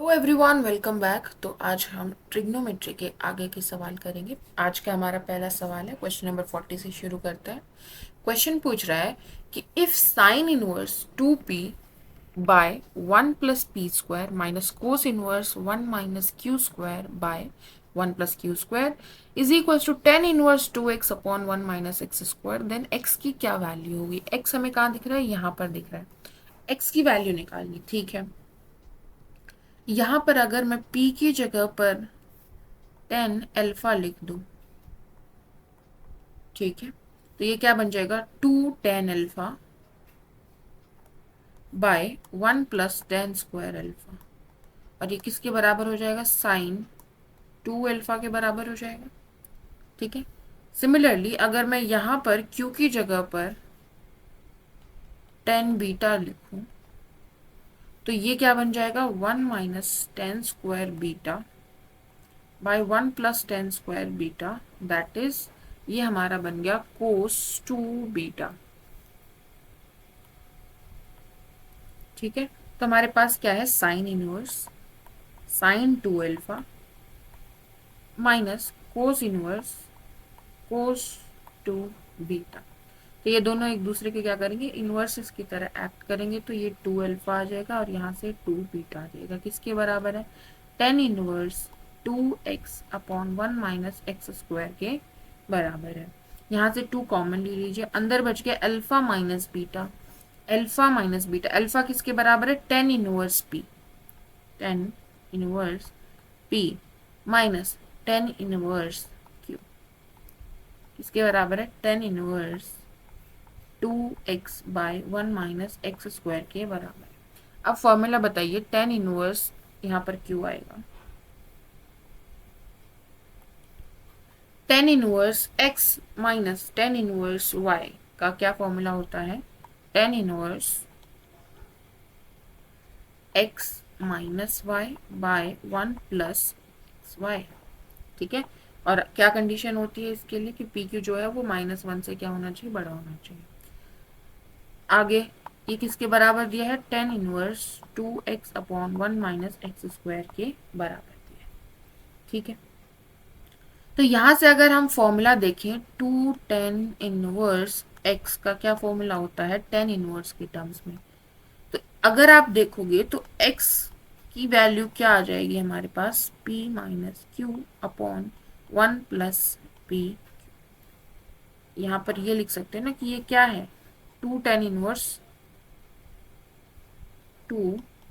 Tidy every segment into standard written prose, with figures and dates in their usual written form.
Hello everyone, welcome back. तो आज हम ट्रिग्नोमेट्री के आगे के सवाल करेंगे। आज का हमारा पहला सवाल है, क्वेश्चन नंबर 40 से शुरू करते हैं। क्वेश्चन पूछ रहा है कि if sine inverse 2p by 1 plus p square minus cos inverse 1 minus q square by 1 plus q square is equal to tan inverse 2x upon 1 minus x square, then x की क्या value होगी। x हमें कहाँ दिख रहा है? यहाँ पर दिख रहा है। x की वैल्यू निकालनी, ठीक है। यहां पर अगर मैं p की जगह पर 10 अल्फा लिख दूं, ठीक है, तो ये क्या बन जाएगा? 2 10 alpha by 1 plus 10 square alpha. और ये किसके बराबर हो जाएगा? साइन 2 अल्फा के बराबर हो जाएगा, ठीक है। सिमिलरली अगर मैं यहां पर q की जगह पर 10 बीटा लिखूं, तो ये क्या बन जाएगा? 1 minus 10 square beta by 1 plus 10 square beta, that is ये हमारा बन गया कोस 2 बीटा, ठीक है। तो हमारे पास क्या है? Sine inverse sine 2 alpha minus cos inverse कोस 2 बीटा। तो ये दोनों एक दूसरे के क्या करेंगे? इनवर्सेस की तरह एक्ट करेंगे। तो ये 2 अल्फा आ जाएगा और यहाँ से 2 बीटा आ जाएगा। किसके बराबर है? 10 inverse 2x upon 1 minus x square के बराबर है। यहाँ से 2 कॉमन ले लीजिए, अंदर बच गया alpha minus beta. Alpha minus beta, alpha किसके बराबर है? 10 inverse p, 10 inverse p minus 10 inverse q किसके बराबर है? 10 inverse 2x by 1 minus x square के बराबर है। अब फॉर्मूला बताइए, 10 इनवर्स यहाँ पर क्यों आएगा? 10 inverse x minus 10 inverse y का क्या फॉर्मूला होता है? 10 inverse x minus y by 1 plus y, ठीक है। और क्या कंडीशन होती है इसके लिए कि पी क्यू जो है वो -1 से क्या होना चाहिए? बड़ा होना चाहिए। आगे ये किसके बराबर दिया है? 10 inverse 2x upon 1 minus x square के बराबर दिया है, ठीक है। तो यहां से अगर हम फॉर्मूला देखें, 10 इनवर्स x का क्या फॉर्मूला होता है 10 इनवर्स के टर्म्स में? तो अगर आप देखोगे तो x की वैल्यू क्या आ जाएगी हमारे पास? p minus Q upon 1 plus P. यहाँ पर ये लिख सकते हैं ना कि ये क्या है? 10 इनवर्स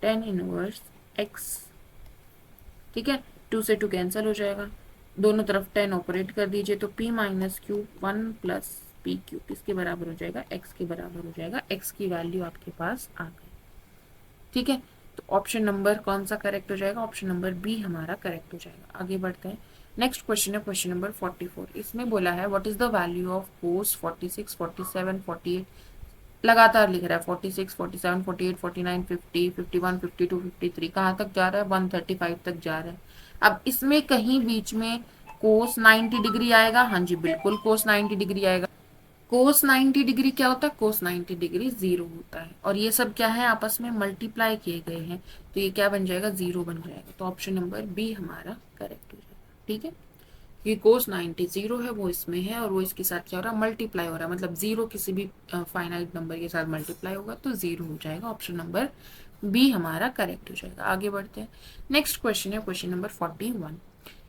10 इनवर्स x, ठीक है। 2 से 2 कैंसिल हो जाएगा, दोनों तरफ 10 ऑपरेट कर दीजिए, तो p minus Q 1 plus P Q किसके बराबर हो जाएगा? x के बराबर हो जाएगा। x की वैल्यू आपके पास आ गई, ठीक है। तो ऑप्शन नंबर कौन सा करेक्ट हो जाएगा? ऑप्शन नंबर बी हमारा करेक्ट हो जाएगा। आगे बढ़ते हैं। नेक्स्ट क्वेश्चन है क्वेश्चन नंबर 44। इसमें बोला है what is the value of cos 46 47 48, लगातार लिख रहा है 46 47 48 49 50 51 52 53, कहाँ तक जा रहा है? 135 तक जा रहा है। अब इसमें कहीं बीच में कोस 90 डिग्री आएगा? हाँ जी, बिल्कुल कोस 90 डिग्री आएगा। कोस 90 डिग्री क्या होता है? कोस 90 डिग्री 0 होता है। और ये सब क्या है? आपस में मल्टीप्लाई किए गए हैं, तो ये क्या बन जाएगा? 0 बन जाएगा। तो ऑप्शन नंबर बी हमारा करेक्ट हो जाएगा, ठीक है। ये कोस 90 0 है, वो इसमें है, और वो इसके साथ क्या हो रहा है? मल्टीप्लाई हो रहा है। मतलब 0 किसी भी फाइनाइट नंबर के साथ मल्टीप्लाई होगा तो 0 हो जाएगा। ऑप्शन नंबर बी हमारा करेक्ट हो जाएगा। आगे बढ़ते हैं। नेक्स्ट क्वेश्चन है क्वेश्चन नंबर 41।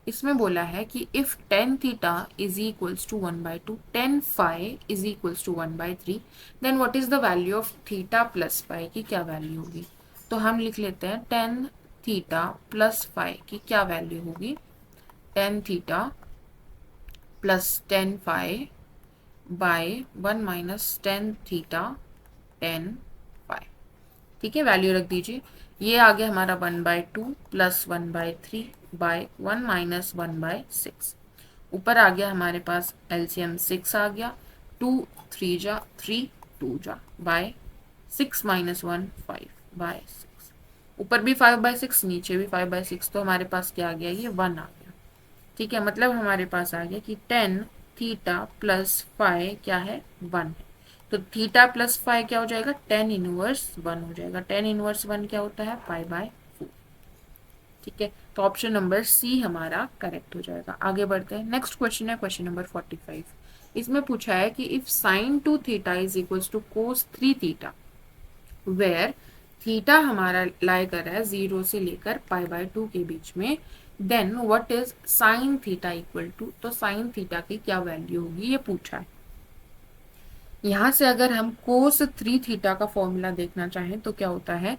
इसमें बोला है कि if tan theta is equals to 1/2, tan phi is equals to 1/3, then what is the value of theta plus phi की क्या वैल्यू होगी? तो हम लिख लेते हैं टेन थीटा प्लस फाई की क्या वैल्यू होगी? Tan theta plus tan phi by 1 minus tan theta tan phi, ठीक है। वैल्यू रख दीजिए। ये आ गया हमारा 1/2 प्लस 1/3 बाय 1 माइनस 1/6। ऊपर आ गया हमारे पास एलसीएम 6 आ गया, 2 3 जा 3 2 जा बाय 6 माइनस 1 5 बाय 6। ऊपर भी 5/6, नीचे भी 5/6, तो हमारे पास क्या आ गया? ये 1 आ गया, ठीक है। मतलब हमारे पास आ गया कि टेन थीटा प्लस फाई क्या है? 1 है। तो थीटा प्लस फाई क्या हो जाएगा? टेन इनवर्स 1 हो जाएगा। टेन इनवर्स 1 क्या होता है? पाई बाय 4, ठीक है, तो ऑप्शन नंबर सी हमारा करेक्ट हो जाएगा। आगे बढ़ते हैं, नेक्स्ट क्वेश्चन है क्वेश्चन नंबर 45। इसमें पूछा है कि if sine 2 theta is equals to cos 3 theta where theta हमारा लाई कर रहा है 0 से लेकर π/2 के बीच में, then what is sine theta equal to, तो साइन थीटा की क्या वैल्यू होगी ये पूछा है। यहाँ से अगर हम कोस 3 थीटा का फॉर्मूला देखना चाहें तो क्या होता है,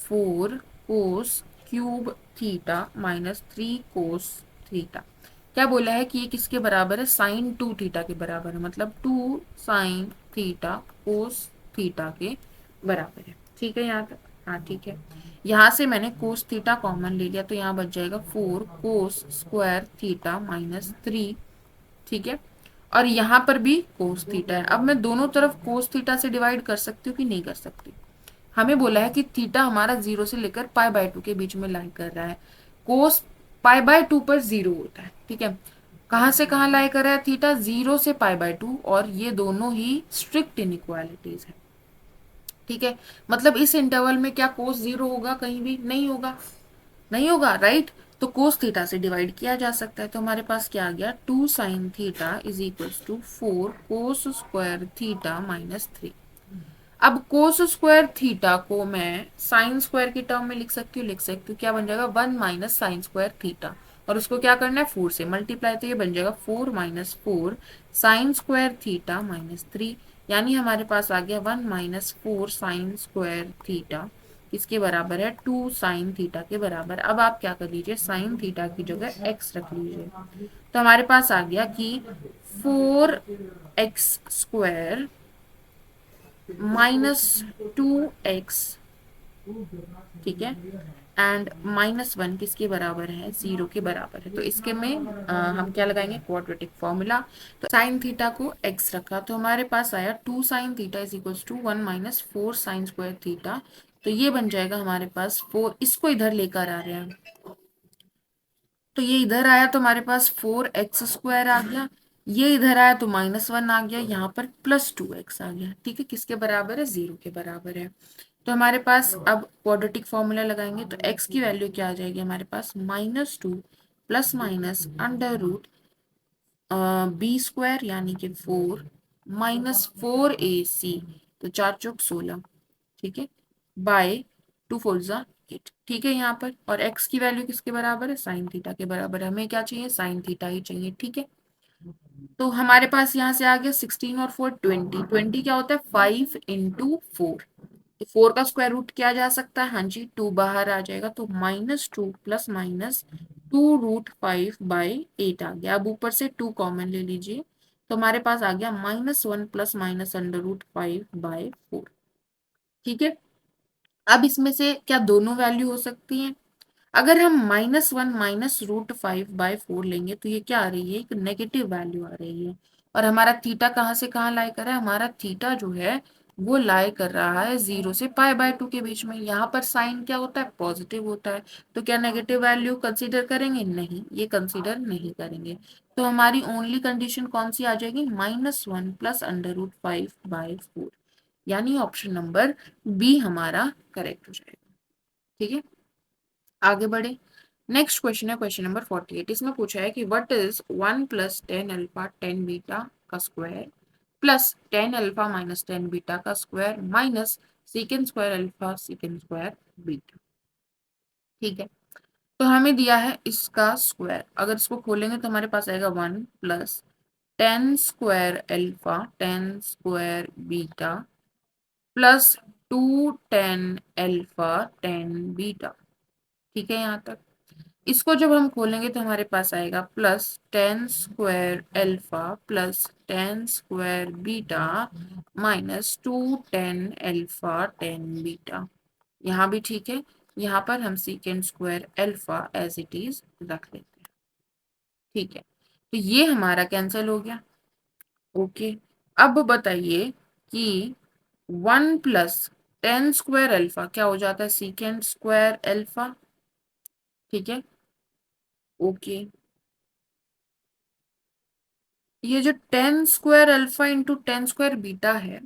4 कोस cube theta minus 3 cos theta. क्या बोला है कि ये किसके बराबर है, साइन 2 थीटा के बराबर है, मतलब 2 साइन थीटा कोस थीटा के बराबर है। ठीक है यहाँ तक, हाँ ठीक है। यहाँ से मैंने कोस थीटा कॉमन ले लिया तो यहाँ बच जाएगा 4 कोस स्क्वायर थीटा माइनस 3। ठीक है, और यहाँ पर भी कोस थीटा है। अब मैं दोनों तरफ कोस थीटा से डिवाइड कर सकती हूँ कि नहीं कर सकती। हमें बोला है कि थीटा हमारा 0 से लेकर π/2 के बीच में लाई कर रहा है, कोस π/2 पर 0 होता है। ठीक है, कहाँ से कहाँ लाई कर रहा है थीटा, 0 से π/2, और ये दोनों ही स्ट्रिक्ट इनइक्वालिटीज है। ठीक है, मतलब इस इंटरवल में क्या कोस 0 होगा, कहीं भी नहीं होगा, नहीं होगा, राइट। तो कोस थीटा से डिवाइड किया जा सकता है, तो हमारे पास क्या आ गया, 2 sine theta is equals to 4 cos square theta minus 3। अब कोस स्क्वायर थीटा को मैं साइन स्क्वायर की टर्म में लिख सकती हूँ, क्या बन जाएगा, 1 माइनस साइन स्क्वायर थीटा, और उसको क्या करना है 4 से मल्टीप्लाई, तो ये बन जाएगा 4 minus 4 sine square theta minus 3। यानी हमारे पास आ गया 1 माइनस 4 साइन स्क्वायर थीटा, इसके बराबर है 2 साइन थीटा के बराबर। अब आप क्या कर लीजिए, साइन थीटा की जगह x रख लीजिए, तो हमारे पास आ गया कि 4x स्क्वायर माइनस 2x, ठीक है, एंड माइनस 1 किसके बराबर है, 0 के बराबर है। तो इसके में हम क्या लगाएंगे, क्वाड्रेटिक फॉर्मूला। तो साइन थीटा को x रखा तो हमारे पास आया 2 sine theta is equals to 1 minus 4 sine square theta. तो ये बन जाएगा हमारे पास 4, इसको इधर लेकर आ रहे हैं, तो ये इधर आया तो हमारे पास 4x स्क्वायर आ गया, ये इधर आया तो -1 आ गया, यहाँ पर +2x आ गया। ठीक है, किसके बराबर है, 0 के बराबर है। तो हमारे पास अब क्वाड्रेटिक फॉर्मूला लगाएंगे तो x की वैल्यू क्या आ जाएगी हमारे पास, -2 plus minus under root B square यानी कि 4 माइनस 4ac, तो 4 चौक 16, ठीक है, बाय 2 4 जा 8। ठीक है यहाँ पर, और x की वैल्यू किसके बराबर है, साइन थीटा के बराबर है। हमें क्या चाहिए, साइन थीटा ही चाहिए। ठीक है, तो हमारे पास यहाँ से आ गया 16 और 4 20, 20 क्या होता है 5 इंटू 4, तो 4 का स्क्वायर रूट किया जा सकता है, हाँ जी, 2 बाहर आ जाएगा, तो -2 प्लस माइनस 2√5/8 आ गया। अब ऊपर से 2 कॉमन ले लीजिए, तो हमारे पास आ गया -1 प्लस माइनस √5/4। ठीक है, अब इसमें से क्या दोनों वैल्यू हो सकती हैं, अगर हम -1 -√5/4 लेंगे तो ये क्या आ रही है, एक नेगेटिव वैल्यू आ रही है। और हमारा थीटा कहाँ से कहाँ लाई कर रहा है, हमारा थीटा जो है वो लाई कर रहा है 0 से π/2 के बीच में। यहाँ पर साइन क्या होता है, पॉजिटिव होता है, तो क्या नेगेटिव वैल्यू कंसीडर करेंगे, नहीं, ये कंसीडर नहीं करेंगे। तो हमारी ओनली कंडीशन कौन सी आ जाएगी, -1 प्लस √5/4, यानी ऑप्शन नंबर बी हमारा करेक्ट हो जाएगा। ठीक है, आगे बढ़े, नेक्स्ट क्वेश्चन है क्वेश्चन नंबर 48। इसमें पूछा है कि what is 1 plus 10 alpha 10 beta का square plus 10 alpha minus 10 beta का square minus secant square alpha secant square beta. ठीक है, तो हमें दिया है इसका स्क्वायर, अगर इसको खोलेंगे तो हमारे पास आएगा 1 plus 10 square alpha 10 square beta plus 2 10 alpha 10 beta. ठीक है यहाँ तक, इसको जब हम खोलेंगे तो हमारे पास आएगा plus 10 square alpha plus 10 square beta minus 2 10 alpha 10 beta. यहाँ भी ठीक है, यहाँ पर हम secant square alpha as it is रख लेते हैं। ठीक है, तो ये हमारा कैंसिल हो गया। ओके, अब बताइए कि 1 प्लस 10 स्क्वायर अल्फा क्या हो जाता है, सीकेंड स्क्वायर अल्फा। ठीक है, ओके, ये जो 10 square alpha into 10 square beta है,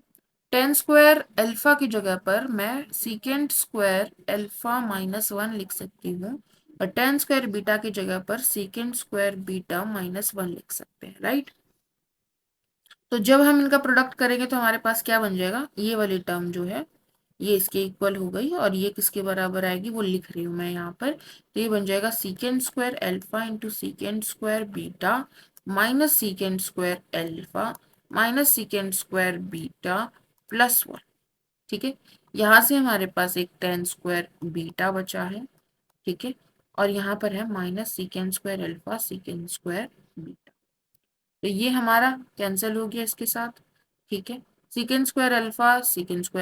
10 स्क्वायर अल्फा की जगह पर मैं सीकेंड स्क्वायर अल्फा -1 लिख सकती हूँ, और टेन स्क्वायर बीटा की जगह पर सेकेंड स्क्वायर बीटा -1 लिख सकते हैं, राइट। तो जब हम इनका प्रोडक्ट करेंगे तो हमारे पास क्या बन जाएगा, ये वाली टर्म जो है ये इसके इक्वल हो गई, और ये किसके बराबर आएगी वो लिख रही हूँ मैं यहाँ पर। तो ये बन जाएगा सीकेंड square alpha into सीकेंड square beta minus secant square alpha minus secant square beta +1। ठीक है, यहाँ से हमारे पास एक टेन स्क्वायर बीटा बचा है। ठीक है, और यहाँ पर है minus secant square alpha secant square beta. तो ये हमारा कैंसिल हो गया इसके साथ। ठीक है, सीकेंड स्क्वायर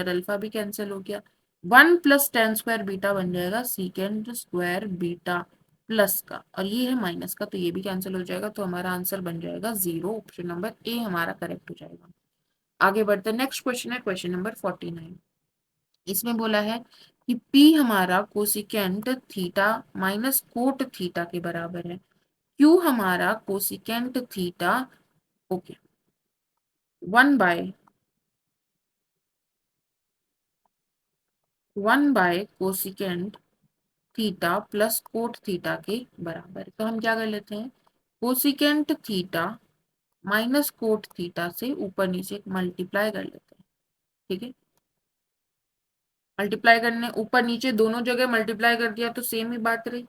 अल्फा भी कैंसिल हो गया। 1 प्लस टेन स्क्वायर बीटा बन जाएगा सीकेंड स्क्वायर बीटा प्लस का, और ये है माइनस का, तो ये भी कैंसिल हो जाएगा। तो हमारा आंसर बन जाएगा 0। ऑप्शन नंबर ए हमारा करेक्ट हो जाएगा। आगे बढ़ते हैं, नेक्स्ट क्वेश्चन है क्वेश्चन नंबर 49। इसमें बोला है कि P हमारा cosecant theta minus cot theta के बराबर है। Q हमारा कोसिकेंट थीटा, ओके, 1 बाय cosecant theta plus cot theta के बराबर। तो हम क्या कर लेते हैं, cosecant theta minus cot theta से ऊपर नीचे मल्टीप्लाई कर लेते हैं। ठीक है, मल्टीप्लाई करने ऊपर नीचे दोनों जगह मल्टीप्लाई कर दिया तो सेम ही बात रही।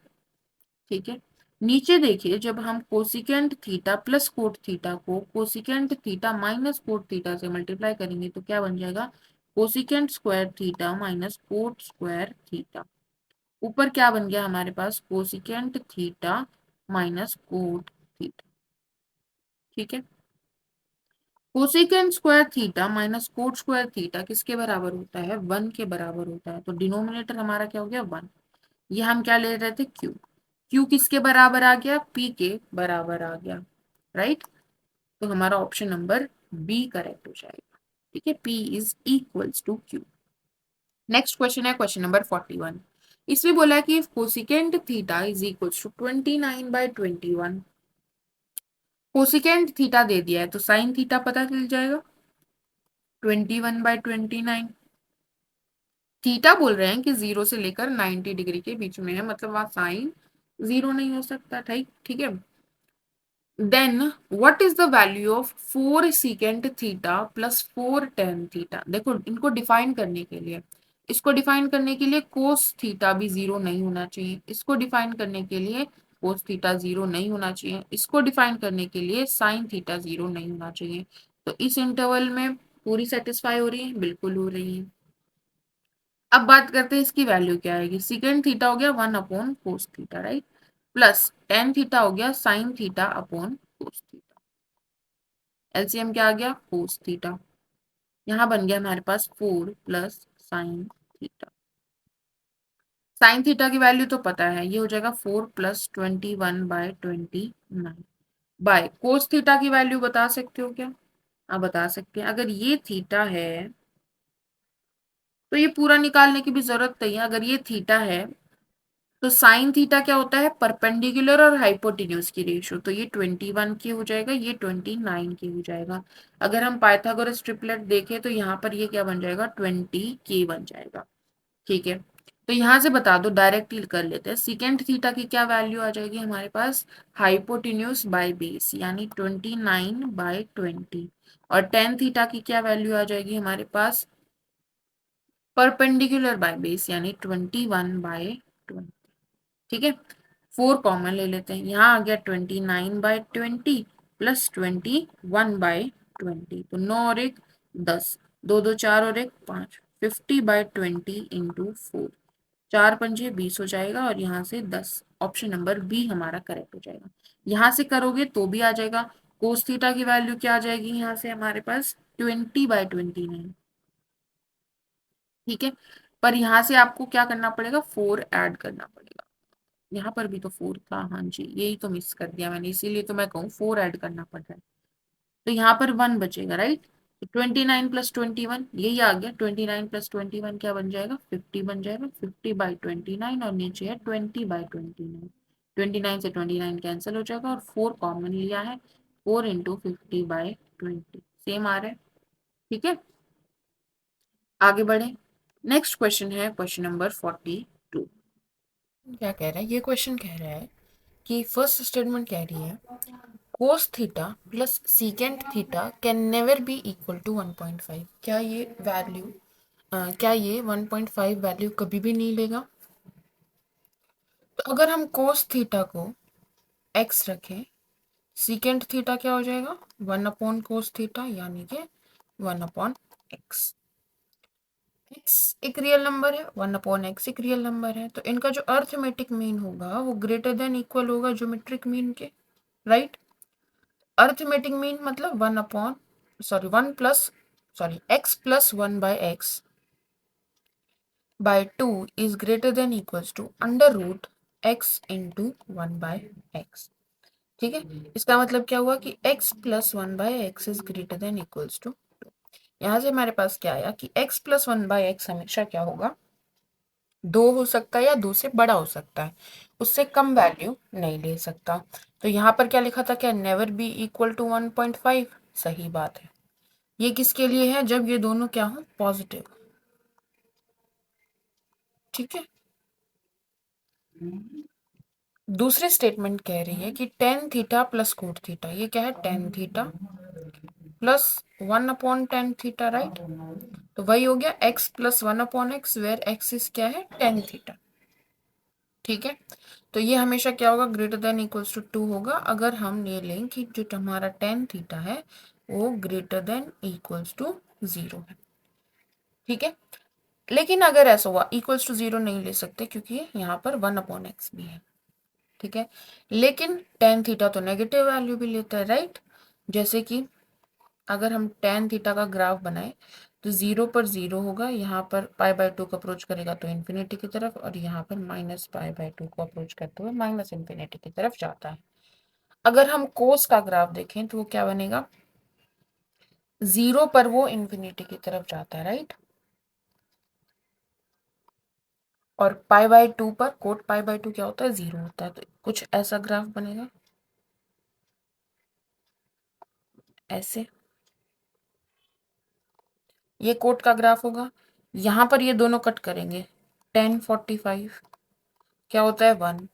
ठीक है, नीचे देखिए, जब हम cosecant theta plus cot theta को cosecant theta minus cot theta से मल्टीप्लाई करेंगे तो क्या बन जाएगा, cosecant square theta minus cot square theta. ऊपर क्या बन गया हमारे पास, cosecant theta minus cot theta. ठीक है, cosecant square theta minus cot square theta किसके बराबर होता है, 1 के बराबर होता है। तो डिनोमिनेटर हमारा क्या हो गया, 1। ये हम क्या ले रहे थे, क्यू। क्यू किसके बराबर आ गया, पी के बराबर आ गया, राइट। तो हमारा ऑप्शन नंबर बी करेक्ट हो जाएगा। ठीक है, P is equals to Q. Next question है क्वेश्चन नंबर 41। इसमें बोला है कि cosecant theta is equals to 29/21। Cosecant theta दे दिया है तो साइन थीटा पता चल जाएगा, 21/29। थीटा बोल रहे हैं कि 0 से लेकर 90 डिग्री के बीच में है, मतलब वहां साइन 0 नहीं हो सकता। ठीक ठीक है, then what is the value of 4 secant theta plus 4 tan theta. देखो, इनको डिफाइन करने के लिए, इसको डिफाइन करने के लिए कोस थीटा भी 0 नहीं होना चाहिए, इसको डिफाइन करने के लिए कोस थीटा 0 नहीं होना चाहिए, इसको डिफाइन करने के लिए साइन थीटा 0 नहीं होना चाहिए। तो इस इंटरवल में पूरी सेटिस्फाई हो रही है, बिल्कुल हो रही है। अब बात करते हैं इसकी वैल्यू क्या आएगी। सीकेंड थीटा हो गया 1 upon cos theta, right, plus tan theta हो गया sine theta upon cos theta. LCM क्या आ गया, कोस थीटा। यहाँ बन गया हमारे पास 4 plus sine theta. Sign theta की वैल्यू तो पता है, ये हो जाएगा 4 प्लस 21/29 बाय कोस थीटा की वैल्यू बता सकते हो क्या, आप बता सकते हैं। अगर ये थीटा है तो ये पूरा निकालने की भी जरूरत नहीं है। अगर ये थीटा है तो साइन थीटा क्या होता है, परपेंडिकुलर और हाइपोटेन्यूज की रेशियो। तो ये 21 की हो जाएगा, ये 29 की हो जाएगा। अगर हम पाइथागोरस ट्रिपलेट देखें तो यहाँ पर ये क्या बन जाएगा, 20 के बन जाएगा। ठीक है, तो यहाँ से बता दो, डायरेक्टली कर लेते हैं। सीकेंड थीटा की क्या वैल्यू आ जाएगी हमारे पास, हाइपोटेन्यूज बाय बेस यानी 29/20। और टेन थीटा की क्या वैल्यू आ जाएगी हमारे पास, परपेंडिकुलर बाय बेस यानी 21/20। ठीक है, 4 कॉमन ले लेते हैं, यहाँ आ गया 29/20 प्लस 21/20। तो 9 और 1 10, 2 2 4 और 1 5, 50/20 इंटू 4, 4 पंजे 20 हो जाएगा, और यहाँ से 10। ऑप्शन नंबर बी हमारा करेक्ट हो जाएगा। यहाँ से करोगे तो भी आ जाएगा। कोस थीटा की वैल्यू क्या आ जाएगी यहाँ से हमारे पास, 20/29। ठीक है, पर यहाँ से आपको क्या करना पड़ेगा, 4 ऐड करना पड़ेगा। यहाँ पर भी तो 4 था, हाँ जी, यही तो मिस कर दिया मैंने, इसीलिए तो मैं कहूँ 4 ऐड करना पड़ रहा है। तो यहाँ पर 1 बचेगा, राइट। तो 29 प्लस 21 यही आ गया, 29 प्लस 21 क्या बन जाएगा, 50 बन जाएगा। 50/29 और नीचे है 20/29। 29 से 29 कैंसिल हो जाएगा और 4 कॉमन लिया है, 4 इंटू 50/20 सेम आ रहा है। ठीक है, आगे बढ़े। नेक्स्ट क्वेश्चन है क्वेश्चन नंबर 42। क्या कह रहा है, ये क्वेश्चन कह रहा है कि फर्स्ट स्टेटमेंट कह रही है cos theta plus secant theta can never be equal to 1.5। क्या ये 1.5 वैल्यू कभी भी नहीं लेगा? तो अगर हम कोस थीटा को x रखें, सीकेंट थीटा क्या हो जाएगा 1 अपॉन कोस थीटा, यानी कि 1/x। x एक रियल नंबर है, 1/x एक रियल नंबर है, तो इनका जो अर्थमेटिक मीन होगा वो ग्रेटर देन इक्वल होगा ज्योमेट्रिक मीन के, राइट। अर्थमेटिक मीन मतलब 1 plus 1 by x by 2 is greater than equals to under root x into 1/x। ठीक है, इसका मतलब क्या हुआ कि x plus 1/x is greater than equals to, यहाँ से हमारे पास क्या आया कि x प्लस 1/x हमेशा क्या होगा, 2 हो सकता है या 2 से बड़ा हो सकता है, उससे कम वैल्यू नहीं ले सकता। तो यहाँ पर क्या लिखा था, क्या नेवर बी इक्वल टू 1.5, सही बात है। ये किसके लिए है, जब ये दोनों क्या हो पॉजिटिव। ठीक है, दूसरी स्टेटमेंट कह रही है कि tan theta plus cot theta, ये क्या है tan theta plus 1/tan theta, right. तो वही हो गया x plus 1/x, where x is क्या है टेन थीटा। ठीक है, तो ये हमेशा क्या होगा ग्रेटर देन इक्वल्स टू 2 होगा, अगर हम ये लें कि जो हमारा टेन थीटा है वो ग्रेटर देन इक्वल्स टू 0 है। ठीक है, लेकिन अगर ऐसा हुआ इक्वल्स टू 0 नहीं ले सकते क्योंकि यहाँ पर 1/x भी है। ठीक है, लेकिन टेन थीटा तो नेगेटिव वैल्यू भी लेता है, राइट। जैसे कि अगर हम टेन थीटा का ग्राफ बनाए तो 0 पर 0 होगा, यहाँ पर π/2 को अप्रोच करेगा तो इन्फिनिटी की तरफ, और यहाँ पर माइनस π/2 को अप्रोच करते हुए माइनस इन्फिनिटी की तरफ जाता है। अगर हम कोस का ग्राफ देखें तो वो क्या बनेगा, 0 पर वो इन्फिनिटी की तरफ जाता है, राइट। और π/2 पर कोट π/2 क्या होता है 0 होता है, तो कुछ ऐसा ग्राफ बनेगा, ऐसे। ये कोट का ग्राफ होगा, यहाँ पर ये दोनों कट करेंगे, 10 45 क्या होता है 1,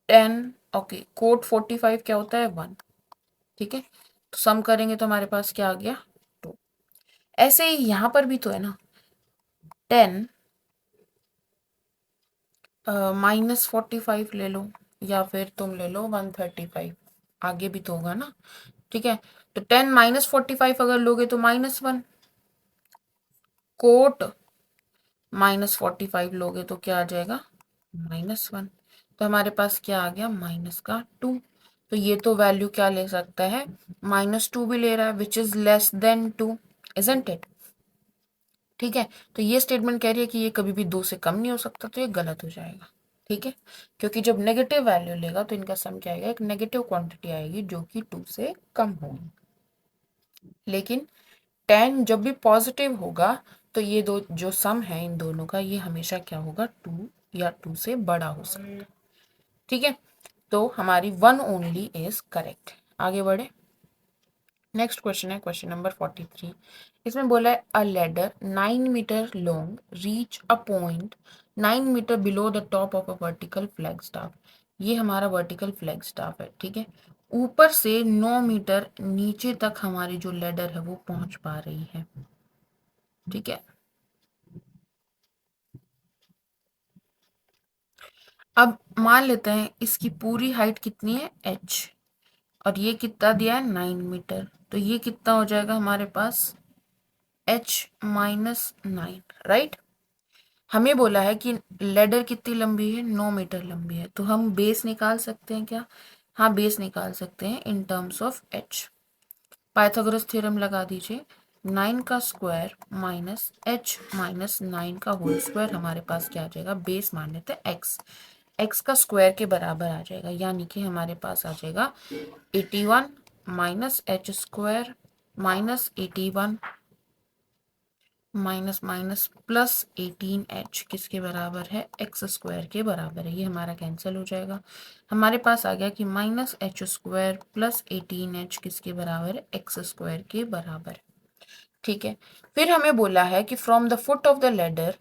10 ओके, कोट 45 क्या होता है 1। ठीक है, तो सम करेंगे तो हमारे पास क्या आ गया 2। ऐसे ही यहाँ पर भी तो है ना, 10 -45 ले लो, या फिर तुम ले लो 135, आगे भी तो होगा ना। ठीक है, तो 10 -45 अगर लोगे तो -1, कोट -45 लोगे तो क्या आ जाएगा -1, तो हमारे पास क्या आ गया -2। तो ये तो वैल्यू क्या ले सकता है, -2 भी ले रहा है, which is less then 2, isn't it. ठीक है, तो ये स्टेटमेंट कह रही है कि ये कभी भी 2 से कम नहीं हो सकता, तो ये गलत हो जाएगा। ठीक है, क्योंकि जब नेगेटिव वैल्यू लेगा तो इनका सम क्या आएगा, एक नेगेटिव क्वांटिटी आएगी जो कि 2 से कम होगी। लेकिन 10 जब भी पॉजिटिव होगा तो ये दो जो सम है इन दोनों का, ये हमेशा क्या होगा 2 या 2 से बड़ा हो सकता है। ठीक है, तो हमारी 1 ओनली इज करेक्ट। आगे बढ़े, नेक्स्ट क्वेश्चन है क्वेश्चन नंबर 43। इसमें बोला है a ladder 9 metre long reach a point 9 metre below the top of a vertical flag staff. ये हमारा वर्टिकल फ्लैग स्टाफ है। ठीक है, ऊपर से 9 मीटर नीचे तक हमारी जो लेडर है वो पहुंच पा रही है। ठीक है, अब मान लेते हैं इसकी पूरी हाइट कितनी है h, और ये कितना दिया है 9 मीटर, तो ये कितना हो जाएगा हमारे पास h-9, राइट। हमें बोला है कि लेडर कितनी लंबी है 9 मीटर लंबी है, तो हम बेस निकाल सकते हैं क्या, हाँ बेस निकाल सकते हैं in terms of h। Pythagoras theorem लगा दीजिए, 9 का स्क्वायर माइनस h माइनस 9 का होल स्क्वायर, हमारे पास क्या आ जाएगा, बेस मान लेते हैं x का स्क्वायर के बराबर आ जाएगा, यानी कि हमारे पास आ जाएगा 81 minus h square minus 81 minus minus plus 18h किसके बराबर है, एक्स स्क्वायर के बराबर है। ये हमारा कैंसिल हो जाएगा, हमारे पास आ गया कि minus H square plus 18h किसके बराबर है, एक्स स्क्वायर के बराबर। ठीक है, फिर हमें बोला है कि from the foot of the ladder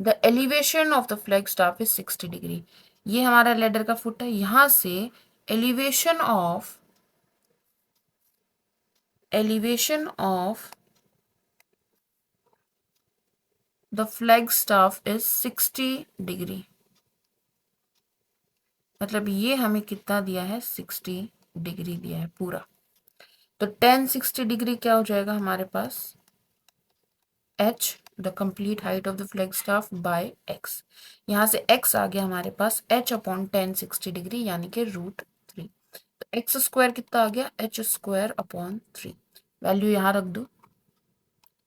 the elevation of the flag staff is 60 degree. ये हमारा लेडर का फुट है, यहां से elevation of the flag staff is 60 degree. मतलब ये हमें कितना दिया है, 60 डिग्री दिया है पूरा। तो tan 60 डिग्री क्या हो जाएगा हमारे पास, h the complete height of the flag staff by x। यहाँ से x आ गया हमारे पास h अपॉन tan 60 डिग्री यानी कि √3। तो एक्स स्क्वायर कितना आ गया, h² अपॉन 3। वैल्यू यहाँ रख दो,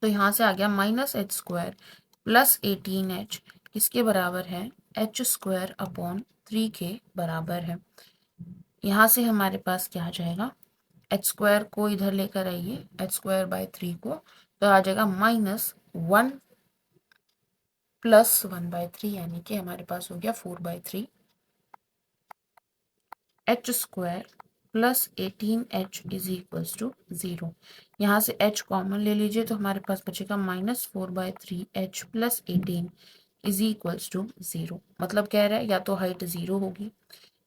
तो यहाँ से आ गया -h² प्लस 18h किसके बराबर है, h² अपॉन 3 के बराबर है। यहाँ से हमारे पास क्या आ जाएगा, h² को इधर लेकर आइए, h²/3 को, तो आ जाएगा -1 प्लस 1/3 यानी कि हमारे पास हो गया 4/3 h² plus 18h is equals to 0। यहाँ से h कॉमन ले लीजिए तो हमारे पास बचेगा -4/3h plus 18 is equals to 0। मतलब कह रहा है या तो हाइट 0 होगी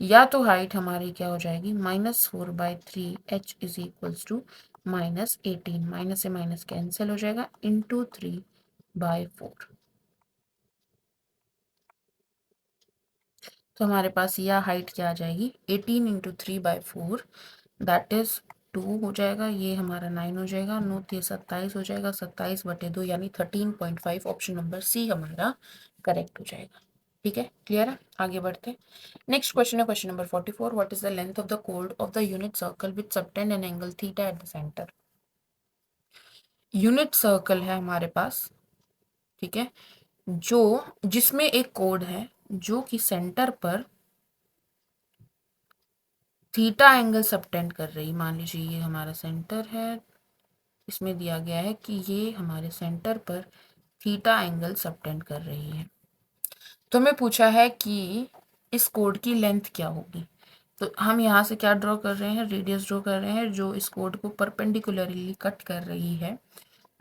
या तो हाइट हमारी क्या हो जाएगी, -4/3h is equals to -18। Minus से माइनस कैंसिल हो जाएगा, इंटू 3/4। तो हमारे पास यह हाइट क्या आ जाएगी, 18 इंटू 3/4 दैट इज 2 हो जाएगा। ये हमारा 9 हो जाएगा, 9 ये 27 हो जाएगा, 27/2 यानी 13.5। ऑप्शन नंबर सी हमारा करेक्ट हो जाएगा। ठीक है, क्लियर है, आगे बढ़ते हैं। नेक्स्ट क्वेश्चन है question number 44। What is the length of the code of the unit circle with subtend an angle theta at the centre. Unit circle है हमारे पास, ठीक है, जो जिसमें एक कोड है जो कि सेंटर पर थीटा एंगल सबटेंड कर रही। मान लीजिए ये हमारा सेंटर है, इसमें दिया गया है कि ये हमारे सेंटर पर थीटा एंगल सबटेंड कर रही है। तो हमें पूछा है कि इस कोड की लेंथ क्या होगी। तो हम यहाँ से क्या ड्रॉ कर रहे हैं, रेडियस ड्रॉ कर रहे हैं जो इस कोड को परपेंडिकुलरली कट कर रही है।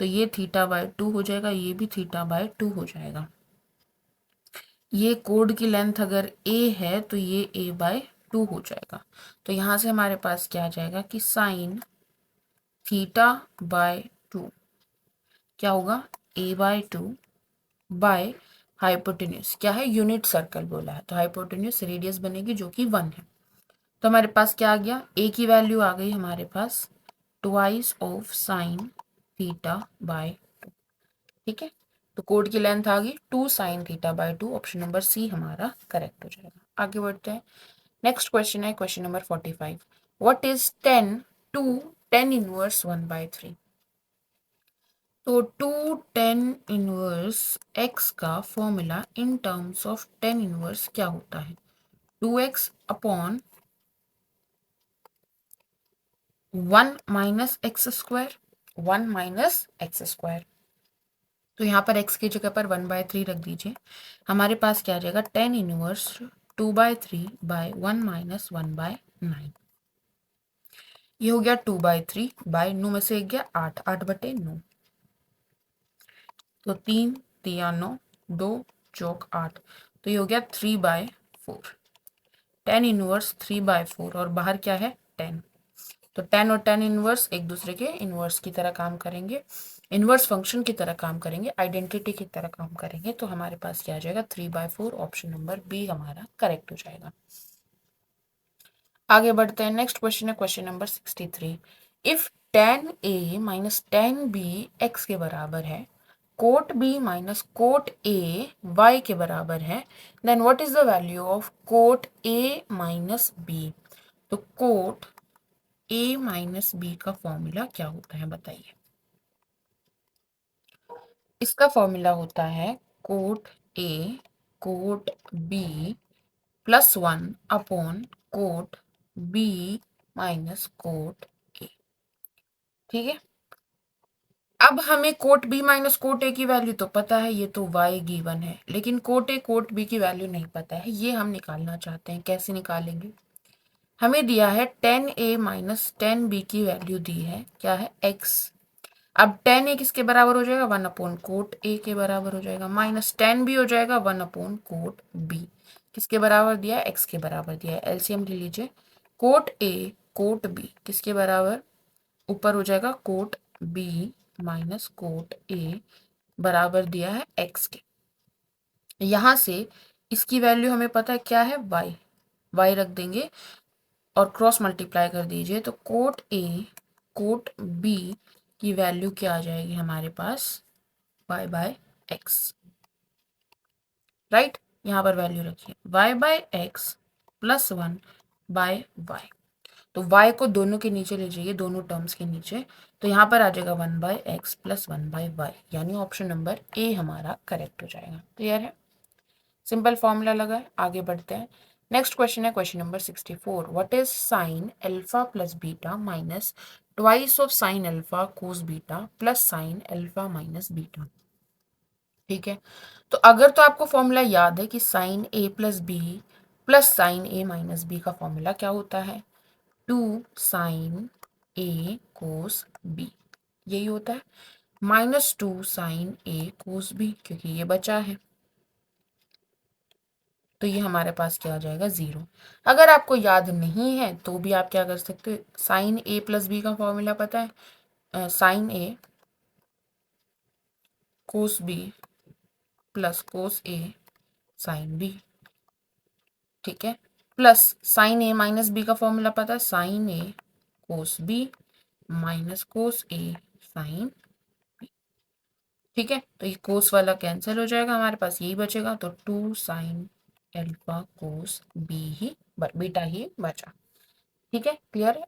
तो ये θ/2 हो जाएगा, ये भी θ/2 हो जाएगा। ये कोड की लेंथ अगर a है तो ये a/2 हो जाएगा। तो यहाँ से हमारे पास क्या आ जाएगा कि sin θ/2 क्या होगा, a/2 बाय हाइपोटेन्यूज। क्या है, यूनिट सर्कल बोला है, तो हाइपोटेन्यूज रेडियस बनेगी जो कि 1 है। तो हमारे पास क्या आ गया, a की वैल्यू आ गई हमारे पास ट्वाइस ऑफ sin θ/2। ठीक है, तो कोड की लेंथ आ गई 2 sin θ/2। ऑप्शन नंबर सी हमारा करेक्ट हो जाएगा। आगे बढ़ते हैं। नेक्स्ट क्वेश्चन है question number 45। What is 10 to tan inverse 1/3। तो 2 tan इनवर्स x का formula in terms of tan inverse क्या होता है, 2x upon 1 minus x square, 1 minus x square. तो यहाँ पर x की जगह पर 1/3 रख दीजिए। हमारे पास क्या आ जाएगा, tan इनवर्स 2/3/1 माइनस 1/9। ये हो गया 2/3/9 में से एक गया 8, 8/9। तो 3 3 9, 2 चौक 8, तो ये हो गया 3/4। tan इनवर्स 3/4 और बाहर क्या है 10। तो tan और tan इनवर्स एक दूसरे के इनवर्स की तरह काम करेंगे, इनवर्स फंक्शन की तरह काम करेंगे, आइडेंटिटी की तरह काम करेंगे। तो हमारे पास क्या आ जाएगा 3/4। ऑप्शन नंबर बी हमारा करेक्ट हो जाएगा। आगे बढ़ते हैं। नेक्स्ट क्वेश्चन है question number 63। If tan a minus tan b x के बराबर है, cot b minus cot a y के बराबर है, then what is the value of cot a minus b। तो कोट a माइनस b का formula क्या होता है बताइए। इसका फॉर्मूला होता है cot a cot b plus 1 upon cot b minus cot a। ठीक है, अब हमें cot b minus cot a की वैल्यू तो पता है, ये तो y गिवन है, लेकिन कोट a कोट b की वैल्यू नहीं पता है। ये हम निकालना चाहते हैं, कैसे निकालेंगे। हमें दिया है tan a minus tan b की वैल्यू दी है क्या है x। अब tan a किसके बराबर हो जाएगा, 1/कोट a के बराबर हो जाएगा, माइनस tan b हो जाएगा 1/कोट b, किसके बराबर दिया है, x के बराबर दिया है। एलसीएम ले लीजिए, कोट a कोट b किसके बराबर, ऊपर हो जाएगा cot b minus cot a बराबर दिया है x के। यहां से इसकी वैल्यू हमें पता है क्या है, y रख देंगे और क्रॉस मल्टीप्लाई कर दीजिए, तो कोट a कोट b की वैल्यू क्या आ जाएगी हमारे पास, y/x, राइट। यहाँ पर वैल्यू रखिए y/x प्लस 1/y, तो y को दोनों के नीचे ले जाइए, दोनों टर्म्स के नीचे, तो यहाँ पर आ जाएगा 1/x प्लस 1/y, यानी ऑप्शन नंबर ए हमारा करेक्ट हो जाएगा। क्लियर है, सिंपल फॉर्मूला लगा है। आगे बढ़ते हैं, नेक्स्ट क्वेश्चन है question number 64। What is sine alpha plus beta minus twice of sine alpha cos beta plus sine alpha minus beta. ठीक है, तो अगर तो आपको फॉर्मूला याद है कि साइन ए प्लस बी प्लस साइन ए माइनस बी का फॉर्मूला क्या होता है, 2 साइन ए कोस बी, यही होता है, माइनस 2 साइन ए कोस बी, क्योंकि ये बचा है तो ये हमारे पास क्या आ जाएगा, 0। अगर आपको याद नहीं है तो भी आप क्या कर सकते हो, साइन ए प्लस बी का फॉर्मूला पता है, साइन ए कोस बी प्लस कोस ए साइन बी, ठीक है, प्लस साइन ए माइनस बी का फॉर्मूला पता है, साइन ए कोस बी माइनस कोस ए साइन बी। ठीक है, तो ये कोस वाला कैंसिल हो जाएगा, हमारे पास यही बचेगा, तो 2 साइन अल्फा कोस बी ही बीटा ही बचा। ठीक है, क्लियर है,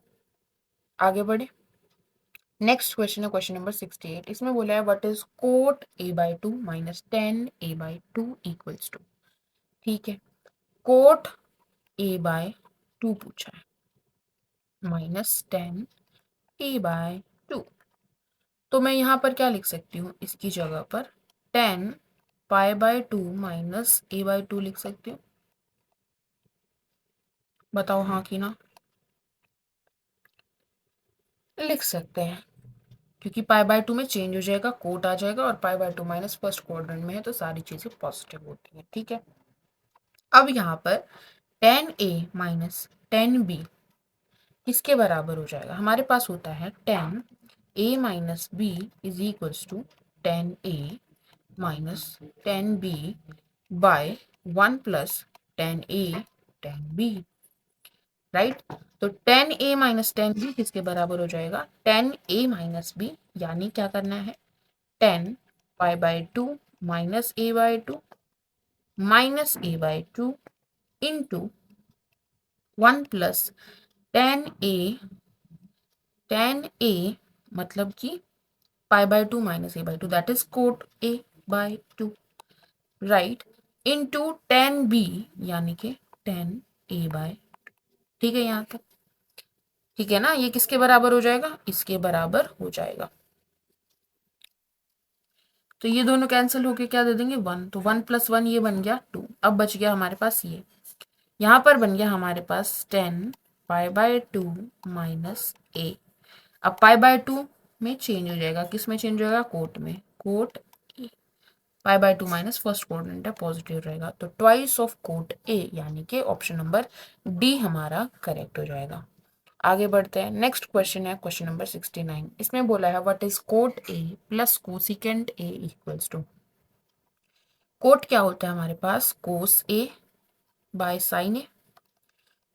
आगे बढ़े। नेक्स्ट क्वेश्चन है क्वेश्चन नंबर 68। इसमें बोला है what is cot a/2 minus tan a/2 equals to. ठीक है, कोट a/2 पूछा है माइनस टेन a/2, तो मैं यहाँ पर क्या लिख सकती हूँ, इसकी जगह पर टेन π/2 माइनस a/2 लिख सकती हूँ। बताओ हाँ कि ना, लिख सकते हैं, क्योंकि π/2 में चेंज हो जाएगा, कोट आ जाएगा, और π/2 माइनस फर्स्ट क्वाड्रेंट में है तो सारी चीजें पॉजिटिव होती हैं। ठीक है, अब यहाँ पर tan A minus tan B किसके बराबर हो जाएगा, हमारे पास होता है tan A minus B is equals to tan A minus tan B by 1 plus tan A tan B, right. तो tan A minus tan B किसके बराबर हो जाएगा, टेन ए माइनस बी, यानी क्या करना है, tan π/2 minus a/2 minus a/2 into 1 plus tan A मतलब कि π/2 minus a/2 that is cot a/2, right, into tan B यानी कि टेन a/2। ठीक है यहाँ तक, ठीक है ना, ये किसके बराबर हो जाएगा, इसके बराबर हो जाएगा, तो ये दोनों कैंसिल होके क्या दे देंगे, 1, तो 1 प्लस 1 ये बन गया 2। अब बच गया हमारे पास ये, यहाँ पर बन गया हमारे पास टेन π/2 माइनस ए। अब π/2 में चेंज हो जाएगा, किस में चेंज हो जाएगा, कोट में, cot A, π/2 minus first coordinate है पॉजिटिव रहेगा, तो ट्वाइस ऑफ कोट ए, यानी कि ऑप्शन नंबर डी हमारा करेक्ट हो जाएगा। आगे बढ़ते हैं, नेक्स्ट क्वेश्चन है क्वेश्चन नंबर 69। इसमें बोला है what is cot A plus cosecant A equals to. Cot क्या होता है हमारे पास, cos A by sine A,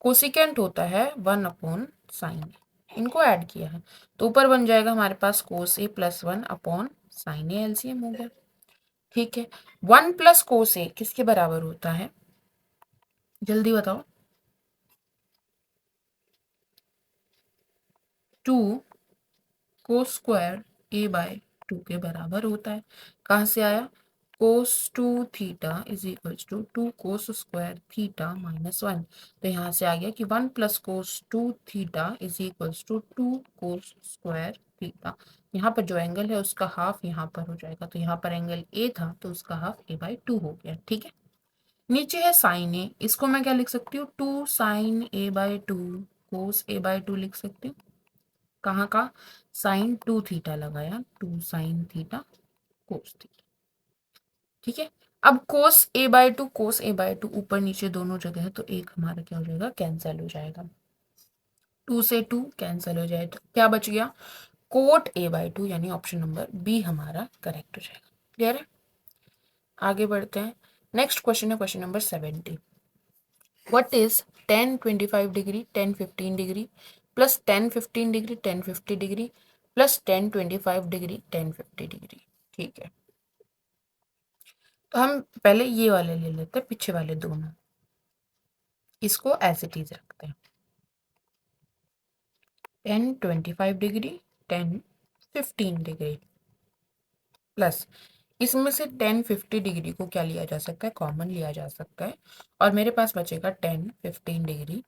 cosecant होता है 1/साइन ए, इनको ऐड किया है तो ऊपर बन जाएगा हमारे पास कोस ए प्लस 1/साइन ए, एलसीएम हो गया। ठीक है, 1 प्लस कोस ए किसके बराबर होता है, जल्दी बताओ, 2 कोस स्क्वायर a/2 के बराबर होता है। कहाँ से आया, cos 2 theta is equals to 2 cos square theta minus 1, तो यहाँ से आ गया कि 1 plus cos 2 theta is equals to 2 cos square theta. यहाँ पर जो एंगल है उसका हाफ यहाँ पर हो जाएगा, तो यहाँ पर एंगल ए था तो उसका हाफ a/2 हो गया। ठीक है, नीचे है साइन ए, इसको मैं क्या लिख सकती हूँ, 2 साइन a/2 कोस a/2 लिख सकती हूँ। कहाँ का, साइन 2 थीटा लगाया, 2 साइन थीटा कोस थीटा। ठीक है, अब cos A by two, cos A by two ऊपर नीचे दोनों जगह है, तो एक हमारा क्या हो जाएगा, कैंसिल हो जाएगा, 2 से 2 कैंसिल हो जाए, तो क्या बच गया, कोट ए बाय टू, यानी ऑप्शन नंबर बी हमारा करेक्ट हो जाएगा। क्लियर है, आगे बढ़ते हैं। नेक्स्ट क्वेश्चन है question number 70। What is 10 25 degree 10 15 degree plus 10 15 degree 10 50 degree plus 10 25 degree 10 50 degree. ठीक है, तो हम पहले ये वाले ले लेते हैं, पीछे वाले दोनों, इसको एज इट इज रखते हैं। 10 25 डिग्री 10 15 डिग्री प्लस, इसमें से 10 50 डिग्री को क्या लिया जा सकता है, कॉमन लिया जा सकता है, और मेरे पास बचेगा 10 15 डिग्री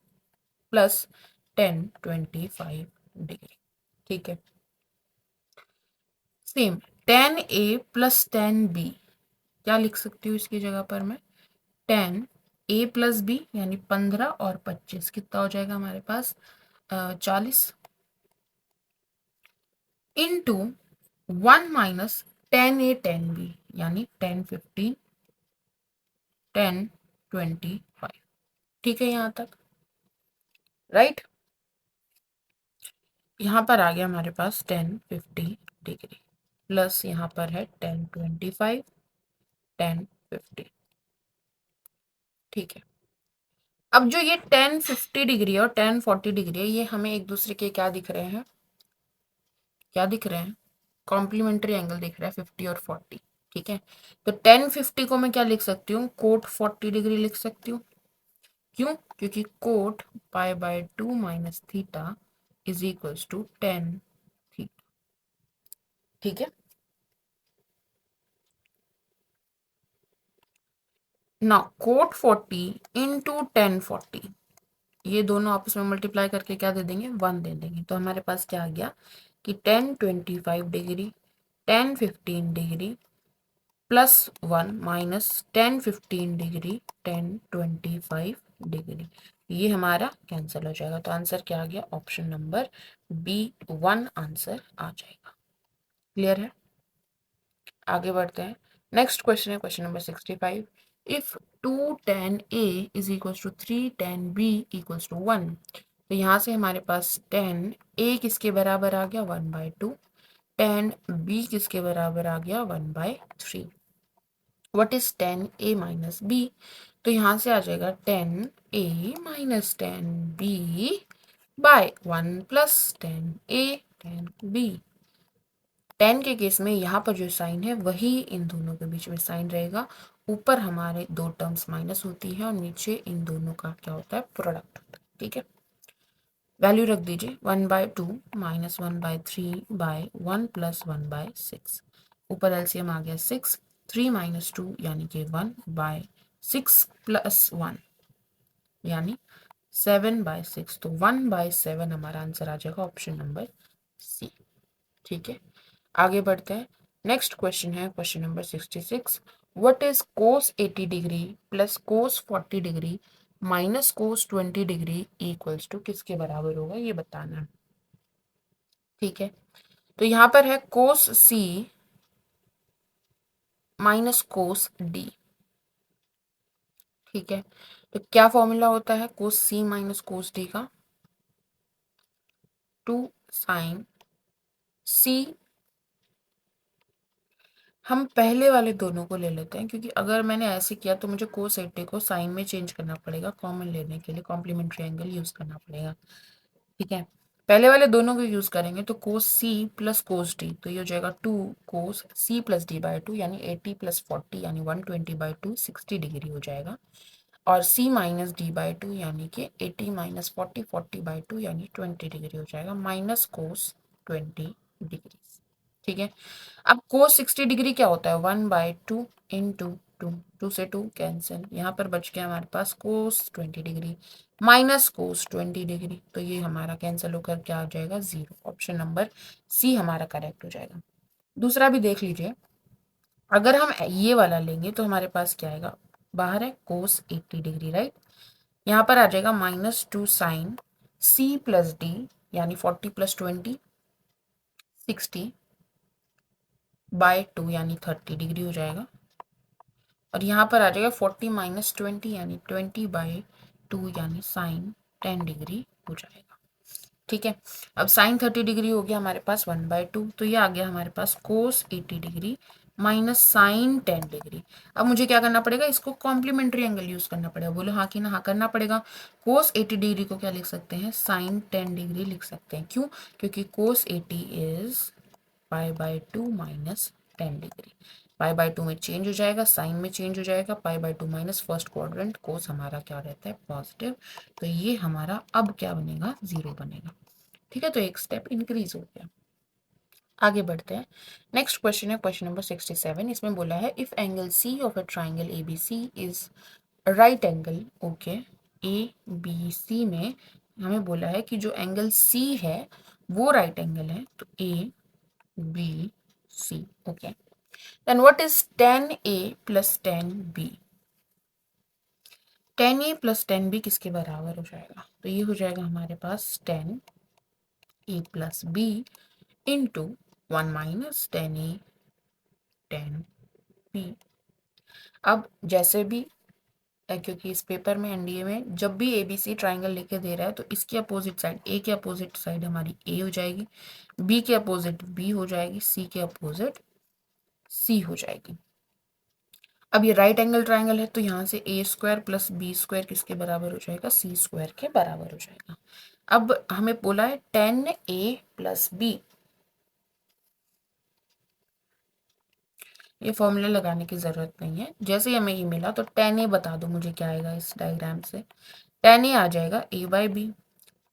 प्लस 10 25 डिग्री। ठीक है, सेम 10 A प्लस 10 B, क्या लिख सकती हूँ इसकी जगह पर मैं, 10 A प्लस B यानी 15 और 25 कितना हो जाएगा हमारे पास, 40 इंटू 1 माइनस 10A 10B यानी 10 15 10 25। ठीक है यहाँ तक, राइट। यहाँ पर आ गया हमारे पास 10 50 डिग्री प्लस यहाँ पर है 10 25 10 50। ठीक है, अब जो ये 10 50 डिग्री और 10 40 डिग्री है, ये हमें एक दूसरे के क्या दिख रहे हैं, क्या दिख रहे हैं, कॉम्प्लीमेंट्री एंगल दिख रहा है 50 और 40। ठीक है, तो 10 50 को मैं क्या लिख सकती हूँ, कोट 40 डिग्री लिख सकती हूँ। क्यों, क्योंकि cot pi by 2 minus theta is equals to 10 theta. ठीक है, ना कोट 40 इंटू 10 40, ये दोनों आपस में मल्टीप्लाई करके क्या दे देंगे, 1 दे देंगे, तो हमारे पास क्या आ गया कि 10 25 degree 10 15 degree plus 1 minus 10 15 degree 10 25 degree, ये हमारा कैंसिल हो जाएगा, तो आंसर क्या आ गया, ऑप्शन नंबर B1 आंसर आ जाएगा। क्लियर है, आगे बढ़ते हैं। नेक्स्ट क्वेश्चन है question number 65। If 2 tan A is equals to 3 tan B equals to 1, तो यहाँ से हमारे पास 10A किसके बराबर आ गया, 1/2, 10B किसके बराबर आ गया, 1/3। What is 10A minus B, तो यहाँ से आ जाएगा 10A minus 10B bye 1 plus 10A 10B। 10 के केस में यहाँ पर जो साइन है वही इन दोनों के बीच में साइन रहेगा, ऊपर हमारे दो टर्म्स माइनस होती है और नीचे इन दोनों का क्या होता है, प्रोडक्ट होता है। ठीक है, वैल्यू रख दीजिए, 1/2 माइनस 1/3 बाय 1 प्लस 1/6, ऊपर एलसीएम आ गया 6, 3 माइनस 2 यानी कि 1 बाय 6 प्लस 1 यानी 7/6, तो 1/7 हमारा आंसर आ जाएगा, ऑप्शन नंबर सी। ठीक है, आगे बढ़ते हैं। नेक्स्ट क्वेश्चन है question number 66। What is cos 80 degree plus cos 40 degree minus cos 20 degree equals to किसके बराबर होगा, ये बताना है। ठीक है, तो यहाँ पर है कोस सी माइनस कोस डी। ठीक है, तो क्या फॉर्मूला होता है कोस सी माइनस कोस डी का, 2 साइन सी, हम पहले वाले दोनों को ले लेते हैं, क्योंकि अगर मैंने ऐसे किया तो मुझे कोस 80 को साइन में चेंज करना पड़ेगा, कॉमन लेने के लिए कॉम्प्लीमेंट्री एंगल यूज करना पड़ेगा। ठीक है, पहले वाले दोनों को यूज करेंगे तो कोस सी प्लस कोस डी, तो ये हो जाएगा 2 कोस सी प्लस डी बाय 2 यानी 80 प्लस 40 यानी 120/2 60 डिग्री हो जाएगा, और c माइनस डी बाई 2 यानी कि 80 माइनस 40 40/2 यानी 20 डिग्री हो जाएगा, माइनस कोस 20 डिग्री। ठीक है, अब कोस 60 डिग्री क्या होता है, 1/2 इंटू 2, 2 से 2 कैंसिल, यहाँ पर बच गया हमारे पास कोस 20 डिग्री माइनस कोस 20 डिग्री, तो ये हमारा कैंसिल होकर क्या आ जाएगा, 0, ऑप्शन नंबर सी हमारा करेक्ट हो जाएगा। दूसरा भी देख लीजिए, अगर हम ये वाला लेंगे तो हमारे पास क्या आएगा, बाहर है कोस 80 डिग्री, राइट, यहाँ पर आ जाएगा -2 साइन सी प्लस डी यानी 40 प्लस 20 60/2 यानी 30 डिग्री हो जाएगा। और यहाँ पर आ जाएगा 40 माइनस 20 यानी 20/2 यानी साइन 10 डिग्री हो जाएगा। ठीक है, अब साइन 30 डिग्री हो गया हमारे पास 1/2, तो ये आ गया हमारे पास कोस 80 डिग्री माइनस साइन 10 डिग्री। अब मुझे क्या करना पड़ेगा, इसको कॉम्प्लीमेंट्री एंगल यूज करना पड़ेगा। बोलो हाँ कि ना? हाँ करना पड़ेगा। कोस 80 डिग्री को क्या लिख सकते हैं? साइन 10 डिग्री लिख सकते हैं। क्यों? क्योंकि कोस 80 इज π/2 माइनस 10 डिग्री। π/2 में चेंज हो जाएगा, साइन में चेंज हो जाएगा। π/2 माइनस फर्स्ट क्वाड्रेंट कोस हमारा क्या रहता है? पॉजिटिव। तो ये हमारा अब क्या बनेगा? 0 बनेगा। ठीक है, तो एक स्टेप इंक्रीज हो गया। आगे बढ़ते हैं। नेक्स्ट क्वेश्चन है क्वेश्चन नंबर 67। इसमें बोला है if angle C of a triangle A B C is right angle. Okay, A B C में हमें बोला है कि जो एंगल सी है वो राइट एंगल है, तो A B C. Okay, then what is tan A plus tan B? tan A plus tan B किसके बराबर हो जाएगा? तो ये हो जाएगा हमारे पास tan A plus B into 1 minus tan A tan B। अब जैसे भी क्योंकि इस पेपर में एनडीए में जब भी एबीसी ट्राइंगल लेके दे रहा है तो इसकी अपोजिट साइड, ए के अपोजिट साइड हमारी ए हो जाएगी, बी के अपोजिट बी हो जाएगी, सी के अपोजिट सी हो जाएगी। अब ये राइट एंगल ट्राइंगल है तो यहाँ से ए स्क्वायर प्लस बी स्क्वायर किसके बराबर हो जाएगा? सी स्क्वायर के बराबर हो जाएगा। अब हमें बोला है tan A प्लस बी। ये फॉर्मूला लगाने की जरूरत नहीं है, जैसे ही हमें ये मिला तो tan A बता दो मुझे क्या आएगा इस डायग्राम से। tan A आ जाएगा A/B।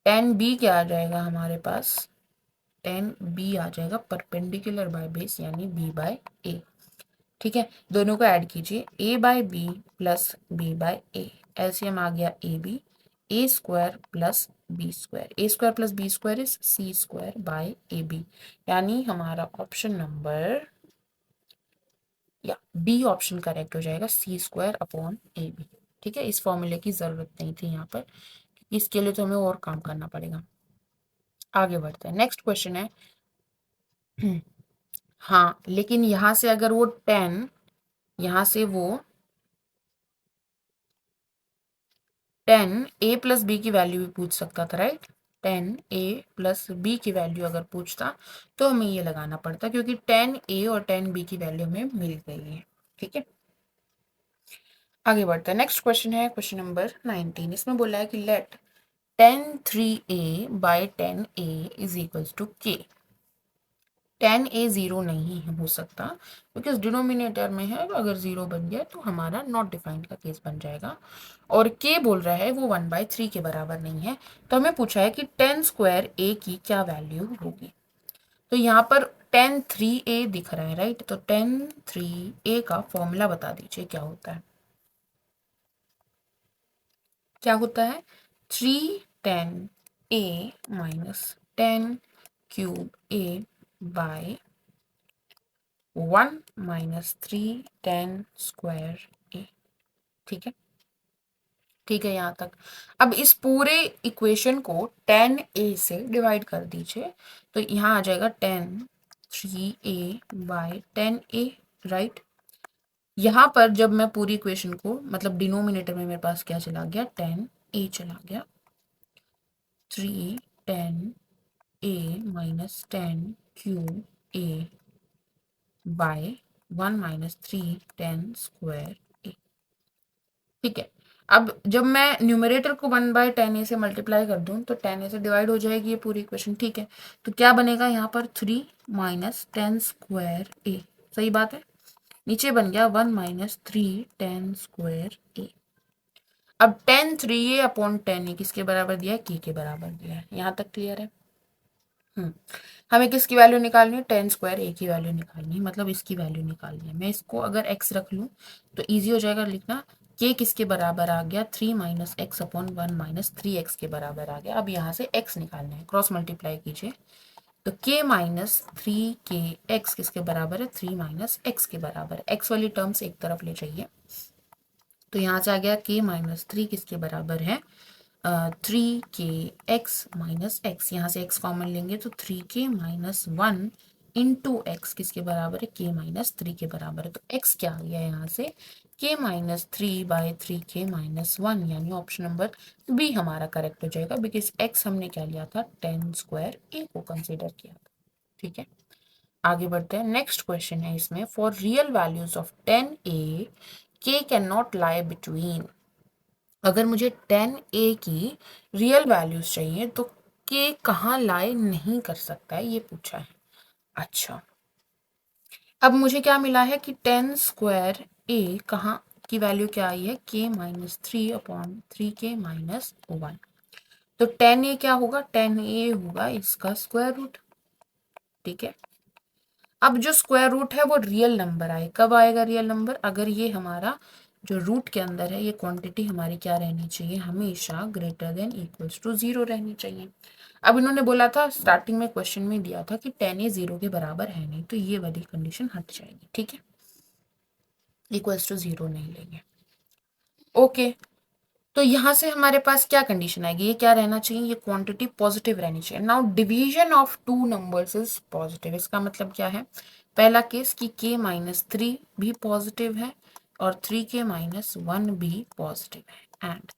tan B क्या आ जाएगा हमारे पास? tan B आ जाएगा परपेंडिकुलर बाय बेस यानी B/A। ठीक है, दोनों को ऐड कीजिए, A/B प्लस B/A। एलसीएम आ गया AB, A square plus B square. A square plus B square is C square by AB। यानी हमारा ऑप्शन नंबर या बी ऑप्शन करेक्ट हो जाएगा, C स्क्वायर अपॉन AB। ठीक है, इस फॉर्मूले की जरूरत नहीं थी यहाँ पर, इसके लिए तो हमें और काम करना पड़ेगा। आगे बढ़ते हैं। नेक्स्ट क्वेश्चन है हाँ, लेकिन यहाँ से अगर वो 10, यहाँ से वो 10 A प्लस बी की वैल्यू भी पूछ सकता था, राइट? 10 A प्लस बी की वैल्यू अगर पूछता तो हमें ये लगाना पड़ता, क्योंकि 10 A और 10 B की वैल्यू हमें मिल गई है। ठीक है, आगे बढ़ते हैं। नेक्स्ट क्वेश्चन है क्वेश्चन नंबर 19। इसमें बोला है कि let tan 3A by tan A is equals to K। tan A 0 नहीं हो सकता बिकॉज डिनोमिनेटर में है, अगर 0 बन गया तो हमारा नॉट डिफाइंड का केस बन जाएगा। और K बोल रहा है वो 1/3 के बराबर नहीं है, तो हमें पूछा है कि tan स्क्वायर A की क्या वैल्यू होगी। तो यहाँ पर tan 3A दिख रहा है, राइट? तो tan 3A का फॉर्मूला बता दीजिए क्या होता है। क्या होता है? 3 tan A minus tan cube A by 1 minus 3 tan square A। ठीक है, ठीक है यहाँ तक। अब इस पूरे इक्वेशन को tan A से डिवाइड कर दीजिए, तो यहाँ आ जाएगा tan 3A by tan A, right? यहाँ पर जब मैं पूरी इक्वेशन को, मतलब डिनोमिनेटर में मेरे पास क्या चला गया? tan A चला गया। 3 tan A minus tan cube A by 1 minus 3 tan square A। ठीक है, अब जब मैं न्यूमरेटर को 1/tan A से मल्टीप्लाई कर दूं तो tan A से डिवाइड हो जाएगी ये पूरी इक्वेशन। ठीक है, तो क्या बनेगा यहाँ पर? 3 माइनस tan स्क्वायर A। सही बात है, नीचे बन गया 1 माइनस 3 tan स्क्वायर A। अब tan 3A upon tan A किसके बराबर दिया है? K के बराबर दिया है। यहाँ तक क्लियर है? हमें किसकी वैल्यू निकालनी है? tan स्क्वायर A की वैल्यू निकालनी है, मतलब इसकी वैल्यू निकालनी है। मैं इसको अगर x रख लूँ तो इजी हो जाएगा लिखना। k किसके बराबर आ गया? 3 minus x upon 1 minus 3x के बराबर आ गया। अब यहाँ से x निकालना है, क्रॉस मल्टीप्लाई कीजिए, तो k माइनस 3k x किसके बराबर है? 3 माइनस एक्स के बराबर। x वाली टर्म्स एक तरफ ले जाइए, तो यहाँ से आ गया k माइनस 3 किसके बराबर है? 3k(x) यहाँ से x कॉमन लेंगे तो 3k-1 इंटू एक्स किसके बराबर है, k-3 के बराबर है। तो x क्या आ गया यहाँ से, k-3/3k-1, यानी ऑप्शन नंबर बी हमारा करेक्ट हो जाएगा, बिकॉज x हमने क्या लिया था, 10² को कंसिडर किया था। ठीक है, आगे बढ़ते हैं। नेक्स्ट क्वेश्चन है इसमें, for real values of 10a k can not lie between. अगर मुझे 10a की रियल वैल्यूज चाहिए तो k कहाँ लाई नहीं कर सकता है, ये पूछा है। अच्छा, अब मुझे क्या मिला है कि 10² कहाँ की वैल्यू क्या आई है, k-3/3k-1। तो 10a क्या होगा, 10a होगा इसका स्क्वायर रूट। ठीक है, अब जो स्क्वायर रूट है वो रियल नंबर आए, कब आएगा रियल नंबर, अगर ये हमारा जो रूट के अंदर है ये क्वांटिटी हमारी क्या रहनी चाहिए, हमेशा ग्रेटर देन इक्वल्स टू 0 रहनी चाहिए। अब इन्होंने बोला था, स्टार्टिंग में क्वेश्चन में दिया था कि 10a 0 के बराबर है नहीं, तो ये वाली कंडीशन हट जाएगी। ठीक है, इक्वल्स टू 0 नहीं लेंगे। ओके, तो यहाँ से हमारे पास क्या कंडीशन आएगी, ये क्या रहना चाहिए, ये क्वांटिटी पॉजिटिव रहनी चाहिए। Now division of two numbers is positive, इसका मतलब क्या है, पहला केस कि k-3 भी पॉजिटिव है और 3k-1 भी पॉजिटिव है, एंड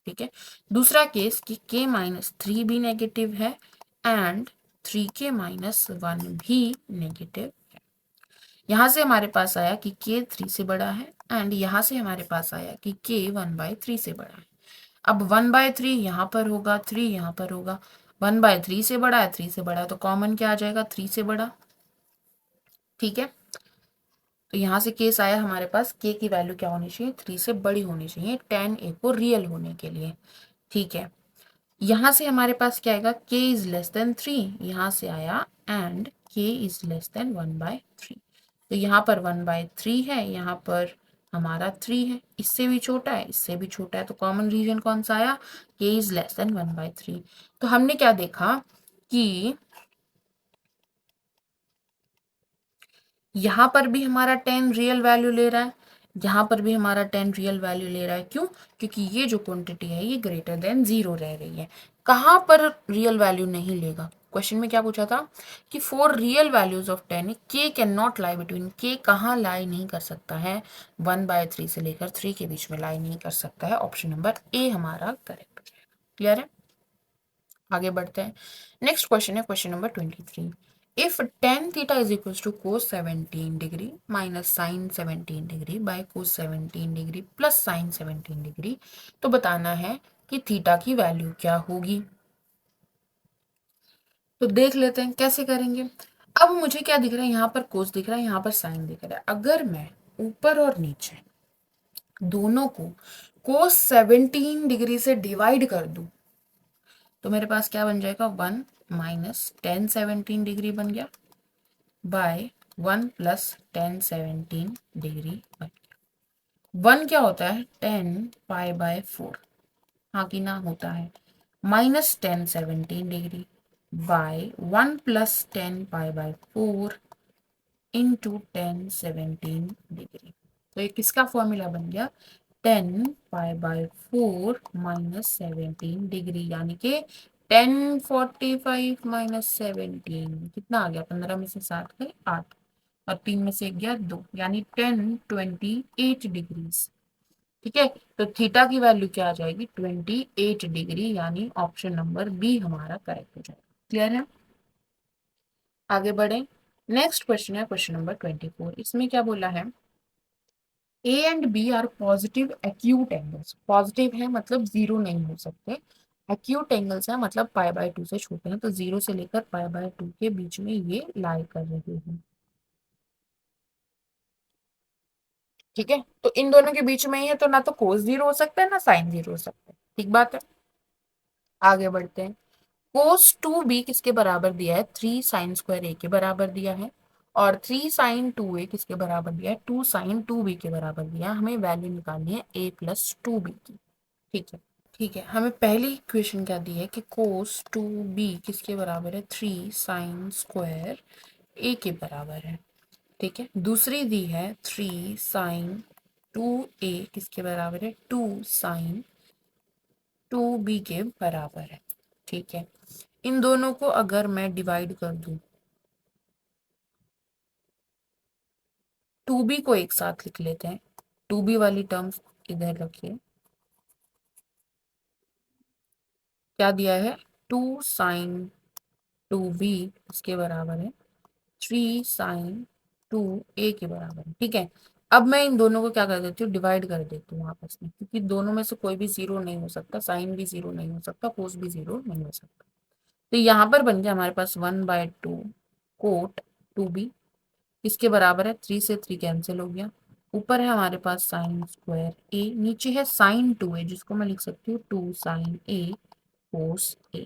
ठीक है, दूसरा केस कि k-3 भी नेगेटिव है एंड 3k-1 भी नेगेटिव। यहाँ से हमारे पास आया कि k 3 से बड़ा है एंड यहाँ से हमारे पास आया कि k 1/3 से बड़ा है। अब 1/3 यहाँ पर होगा, 3 यहाँ पर होगा, 1/3 से बड़ा है, 3 से बड़ा है, तो कॉमन क्या आ जाएगा, 3 से बड़ा। ठीक है, तो यहाँ से केस आया हमारे पास k की वैल्यू क्या होनी चाहिए, 3 से बड़ी होनी चाहिए 10a को रियल होने के लिए। ठीक है, यहाँ से हमारे पास क्या आएगा, k इज लेस देन 3, यहाँ से आया and k is less then 1/3। तो यहाँ पर 1/3 है, यहाँ पर हमारा 3 है, इससे भी छोटा है, इससे भी छोटा है, तो कॉमन रीजन कौन सा आया, k इज लेस देन 1/3। तो हमने क्या देखा कि यहाँ पर भी हमारा 10 रियल वैल्यू ले रहा है, यहाँ पर भी हमारा 10 रियल वैल्यू ले रहा है। क्यों, क्योंकि ये जो क्वांटिटी है ये ग्रेटर देन 0 रह रही है। कहाँ पर रियल वैल्यू नहीं लेगा, क्वेश्चन में क्या पूछा था कि for real values of 10 k can not lie between, k कहाँ लाई नहीं कर सकता है, 1/3 से लेकर 3 के बीच में लाई नहीं कर सकता है। ऑप्शन नंबर ए हमारा करेक्ट। क्लियर है, आगे बढ़ते हैं। नेक्स्ट क्वेश्चन है question number 23। If tan theta is equal to cos 17 degree minus sin 17 degree by cos 17 degree plus sin 17 degree, तो बताना है कि थीटा की वैल्यू क्या होगी। तो देख लेते हैं कैसे करेंगे। अब मुझे क्या दिख रहा है, यहाँ पर cos दिख रहा है, यहाँ पर sin दिख रहा है। अगर मैं ऊपर और नीचे दोनों को cos 17 डिग्री से डिवाइड कर दूं तो मेरे पास क्या बन जाएगा, 1 माइनस tan 17 डिग्री बन गया बाय 1 प्लस tan 17 डिग्री बन गया। 1 क्या होता है, 10π/4, हाँ कि ना होता है, माइनस tan 17 डिग्री बाय 1 प्लस 10π/4 इंटू tan 17 डिग्री। तो ये किसका फॉर्मूला बन गया, 10π/4 माइनस 17 डिग्री, यानी कि 1045 माइनस 17 कितना आ गया, 15 में से 7 गए 8 और 3 में से 1 गया 2, यानी 1028 डिग्रीज। ठीक है, तो थीटा की वैल्यू क्या आ जाएगी, 28 डिग्री, यानी ऑप्शन नंबर बी हमारा करेक्ट हो जाएगा। क्लियर है, आगे बढ़े। नेक्स्ट क्वेश्चन है क्वेश्चन नंबर 24। इसमें क्या बोला है, A and B are positive acute angles, positive है मतलब जीरो नहीं हो सकते, एक्यूट एंगल्स है मतलब π/2 से छोटे हैं, तो 0 से लेकर π/2 के बीच में ये लाई कर रहे हैं। ठीक है, तो इन दोनों के बीच में ही है, तो ना तो कोस 0 हो सकता है ना साइन 0 हो सकता है। ठीक बात है, आगे बढ़ते हैं। कोस 2b किसके बराबर दिया है, 3 sin² a के बराबर दिया है, और 3 sin 2a किसके बराबर दिया है, 2 sin 2b के बराबर दिया है। हमें वैल्यू निकालनी है a+2b की। ठीक है, ठीक है, हमें पहली इक्वेशन क्या दी है कि कोस 2b किसके बराबर है, 3 sin² a के बराबर है। ठीक है, दूसरी दी है 3 sin 2a किसके बराबर है, 2 sin 2b के बराबर है। ठीक है, इन दोनों को अगर मैं डिवाइड कर दूं, 2b को एक साथ लिख लेते हैं, 2b वाली टर्म्स इधर रखिए। क्या दिया है, 2 sin 2b इसके बराबर है 3 sin 2a के बराबर है। ठीक है, अब मैं इन दोनों को क्या कर देती हूँ, डिवाइड कर देती हूँ आपस में, क्योंकि दोनों में से कोई भी जीरो नहीं हो सकता, साइन भी जीरो नहीं हो सकता, कोस भी जीरो नहीं हो सकता। तो यहाँ पर बन गया हमारे पास 1/2 कोट 2b, इसके बराबर है 3 से 3 कैंसिल हो गया, ऊपर है हमारे पास sin² a, नीचे है sin 2a जिसको मैं लिख सकती हूँ 2 sin a कोस a।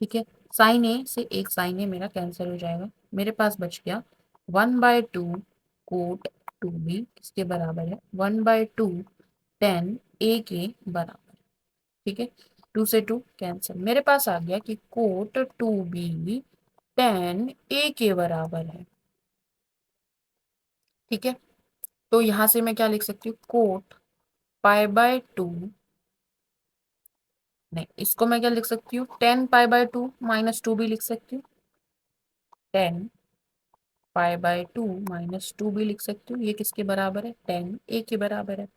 ठीक है, साइन ए से एक साइन ए मेरा कैंसिल हो जाएगा, मेरे पास बच गया 1/2 कोट 2b, किसके बराबर है 1/2 tan a के बराबर। ठीक है, 2 से 2 कैंसिल, मेरे पास आ गया कि कोट 2b tan a के बराबर है। ठीक है, तो यहां से मैं क्या लिख सकती हूँ, कोट π/2, नहीं इसको मैं क्या लिख सकती हूँ, tan π/2 -2b लिख सकती हूँ, tan π/2 -2b लिख सकती हूँ। ये किसके बराबर है, tan a के बराबर है।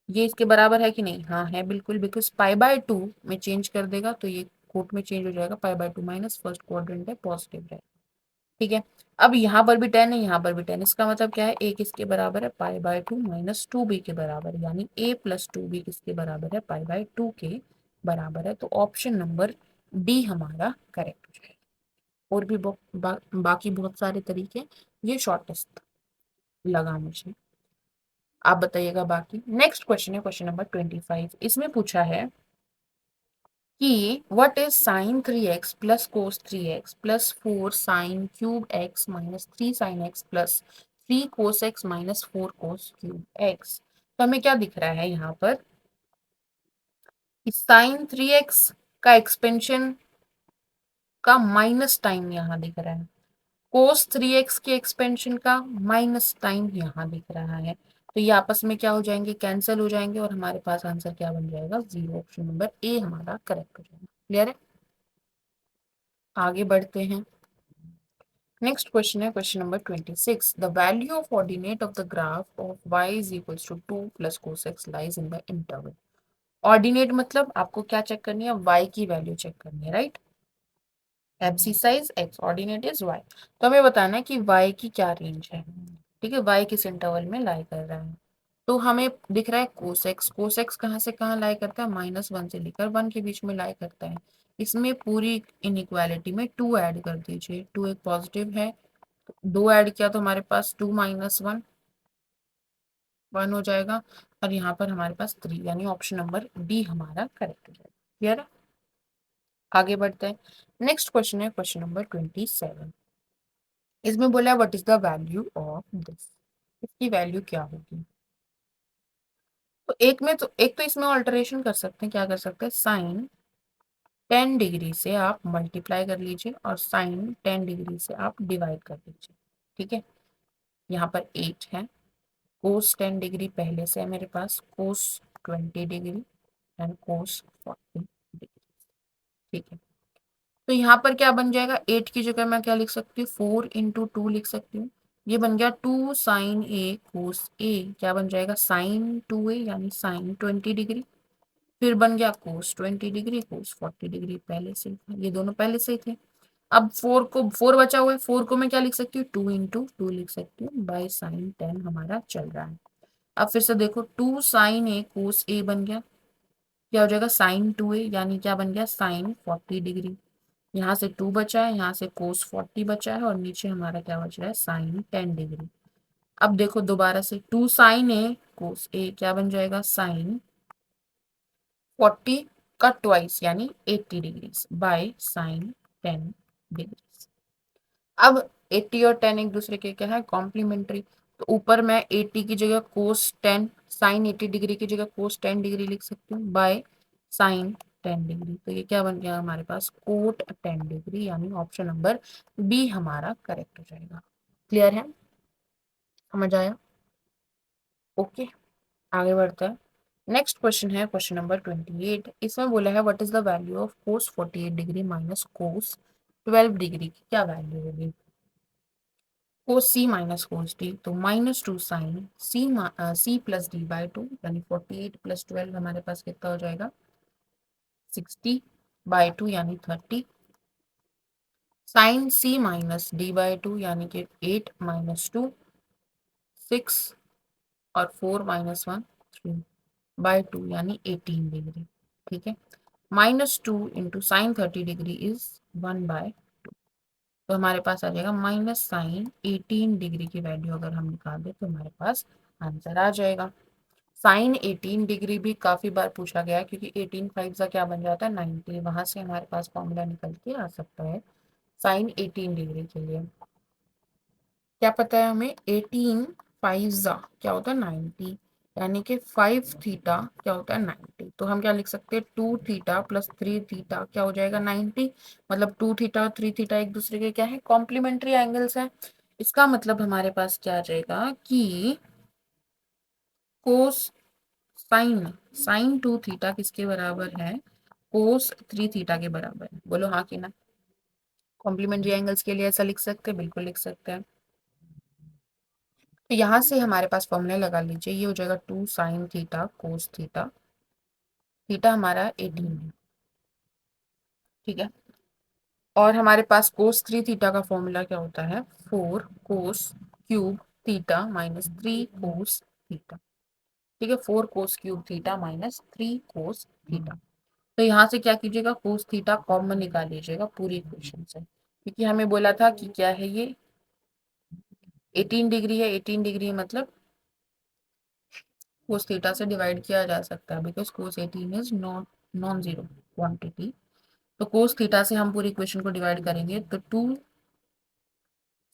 ये इसके बराबर है कि नहीं, हाँ है बिल्कुल, बिकॉज π/2 में चेंज कर देगा तो ये कोट में चेंज हो जाएगा, π/2 माइनस फर्स्ट क्वाड्रेंट है, पॉजिटिव है। ठीक है, अब यहाँ पर भी 10 है, यहाँ पर भी 10, इसका मतलब क्या है, a किसके बराबर है, π/2 -2b के बराबर, यानी a + 2b किसके बराबर है, π/2 के बराबर है। तो ऑप्शन नंबर डी हमारा करेक्ट हो जाएगा। और भी बाकी बहुत सारे तरीके, ये शॉर्टेस्ट लगा मुझे। आप बताइएगा बाकी। नेक्स्ट क्वेश्चन है क्वेश्चन नंबर 25, इसमें पूछा है कि what is sin 3x plus cos 3x plus 4 sin³ x minus 3 sin x plus 3 cos x minus 4 cos³ x। तो हमें क्या दिख रहा है यहाँ पर कि sin 3x का एक्सपेंशन का माइनस टाइम यहाँ दिख रहा है, cos 3x के एक्सपेंशन का माइनस टाइम यहाँ दिख रहा है, तो ये आपस में क्या हो जाएंगे, कैंसिल हो जाएंगे, और हमारे पास आंसर क्या बन जाएगा, 0। ऑप्शन नंबर ए हमारा करेक्ट हो जाएगा। क्लियर है, आगे बढ़ते हैं। नेक्स्ट क्वेश्चन है question number 26, the value of ordinate of the graph of y is equals to 2 plus cos x lies in the interval. Ordinate मतलब आपको क्या चेक करनी है, y की वैल्यू चेक करनी है, right. Abscissa x, ordinate is y, तो हमें बताना है कि y की क्या रेंज है। ठीक है, y किस इंटरवल में लाई कर रहा है, तो हमें दिख रहा है कोस एक्स कहाँ से कहाँ लाई करता है, -1 से लेकर 1 के बीच में लाई करता है। इसमें पूरी इनइक्वालिटी में 2 ऐड कर दीजिए, 2 एक पॉजिटिव है, 2 ऐड किया तो हमारे पास 2 - 1 1 हो जाएगा, और यहाँ पर हमारे पास 3, यानी ऑप्शन नंबर डी हमारा करेक्ट हो जाएगा। क्लियर है, आगे बढ़ते हैं। नेक्स्ट क्वेश्चन है क्वेश्चन नंबर 27, इसमें बोला है what is the value of this, इसकी वैल्यू क्या होगी। तो एक तो इसमें ऑल्टरेशन कर सकते हैं, क्या कर सकते हैं, साइन 10 डिग्री से आप मल्टीप्लाई कर लीजिए और साइन 10 डिग्री से आप डिवाइड कर लीजिए। ठीक है, यहाँ पर 8 है, कोस 10 डिग्री पहले से है मेरे पास, कोस 20 डिग्री एंड कोस 40 डिग्री। ठीक है, तो यहाँ पर क्या बन जाएगा, 8 की जगह मैं क्या लिख सकती हूँ, 4 × 2 लिख सकती हूँ, ये बन गया 2 sin a cos a, क्या बन जाएगा sin 2a, यानी sin 20 डिग्री, फिर बन गया कोस 20 डिग्री कोस 40 डिग्री, पहले से ये दोनों पहले से ही थे। अब 4 बचा हुआ है, 4 को मैं क्या लिख सकती हूँ, 2 × 2 लिख सकती हूँ, बाय sin 10 हमारा चल रहा है। अब फिर से देखो 2 sin a cos a बन गया, क्या हो जाएगा sin 2a, यानी क्या बन गया sin 40 डिग्री, यहाँ से 2 बचा है, यहाँ से cos 40 बचा है, और नीचे हमारा क्या बच रहा है sin 10 डिग्री। अब देखो दोबारा से 2 sin a cos a क्या बन जाएगा, sin 40 का ट्वाइस यानी 80 डिग्रीज बाय sin 10 डिग्रीज। अब 80 और 10 एक दूसरे के क्या है, कॉम्प्लीमेंट्री, तो ऊपर मैं 80 की जगह cos 10, sin 80 डिग्री की जगह cos 10 डिग्री लिख सकती हूँ बाय sin 10 डिग्री, तो ये क्या बन गया हमारे पास, कोट 10 डिग्री, यानी ऑप्शन नंबर बी हमारा करेक्ट हो जाएगा। क्लियर है, समझ आया, ओके, आगे बढ़ते हैं। नेक्स्ट क्वेश्चन है क्वेश्चन नंबर 28। इसमें बोला है what is the value of cos 48 degree minus cos 12 degree की क्या वैल्यू होगी। कोस सी माइनस कोस डी, तो -2 sine C plus D by 2 यानी 48 प्लस 12 हमारे पास कितना हो जाएगा 60 बाई 2 यानी 30, sine C minus D by 2 यानी कि 8 माइनस 2 6 और 4 माइनस 1 3 बाई 2 यानी 18 डिग्री। ठीक है, -2 इंटू साइन 30 डिग्री इज 1/2, तो हमारे पास आ जाएगा माइनस साइन 18 डिग्री की वैल्यू अगर हम निकाल दें तो हमारे पास आंसर आ जाएगा। साइन 18 डिग्री भी काफी बार पूछा गया है क्योंकि 18 फाइव का क्या बन जाता है 90, वहां से हमारे पास फॉर्मूला निकल के आ सकता है साइन 18 डिग्री के लिए। क्या पता है हमें 18 फाइव क्या होता है 90, यानी कि 5 थीटा क्या होता है 90, तो हम क्या लिख सकते हैं 2 थीटा प्लस 3 थीटा क्या हो जाएगा 90, मतलब 2 थीटा और 3 थीटा एक दूसरे के क्या है कॉम्प्लीमेंट्री एंगल्स है। इसका मतलब हमारे पास क्या आ जाएगा कि कोस साइन साइन 2 थीटा किसके बराबर है कोस 3 थीटा के बराबर है। बोलो हाँ कि ना। कॉम्प्लीमेंट्री एंगल्स के लिए ऐसा लिख सकते हैं, बिल्कुल लिख सकते हैं। तो यहाँ से हमारे पास फॉर्मूला लगा लीजिए, ये हो जाएगा 2 sine theta cos theta, theta हमारा 18 है। ठीक है, और हमारे पास कोस 3 थीटा का फॉर्मूला क्या होता है 4 कोस cube theta minus 3 cos theta. ठीक है, 4 कोस cube theta minus 3 cos theta. तो यहाँ से क्या कीजिएगा कोस थीटा कॉमन निकाल लीजिएगा पूरी इक्वेशन से, क्योंकि हमें बोला था कि क्या है ये 18 डिग्री है, 18 डिग्री मतलब कोस थीटा से डिवाइड किया जा सकता है because cos 18 is not non zero quantity. तो कोस थीटा से हम पूरी इक्वेशन को डिवाइड करेंगे तो 2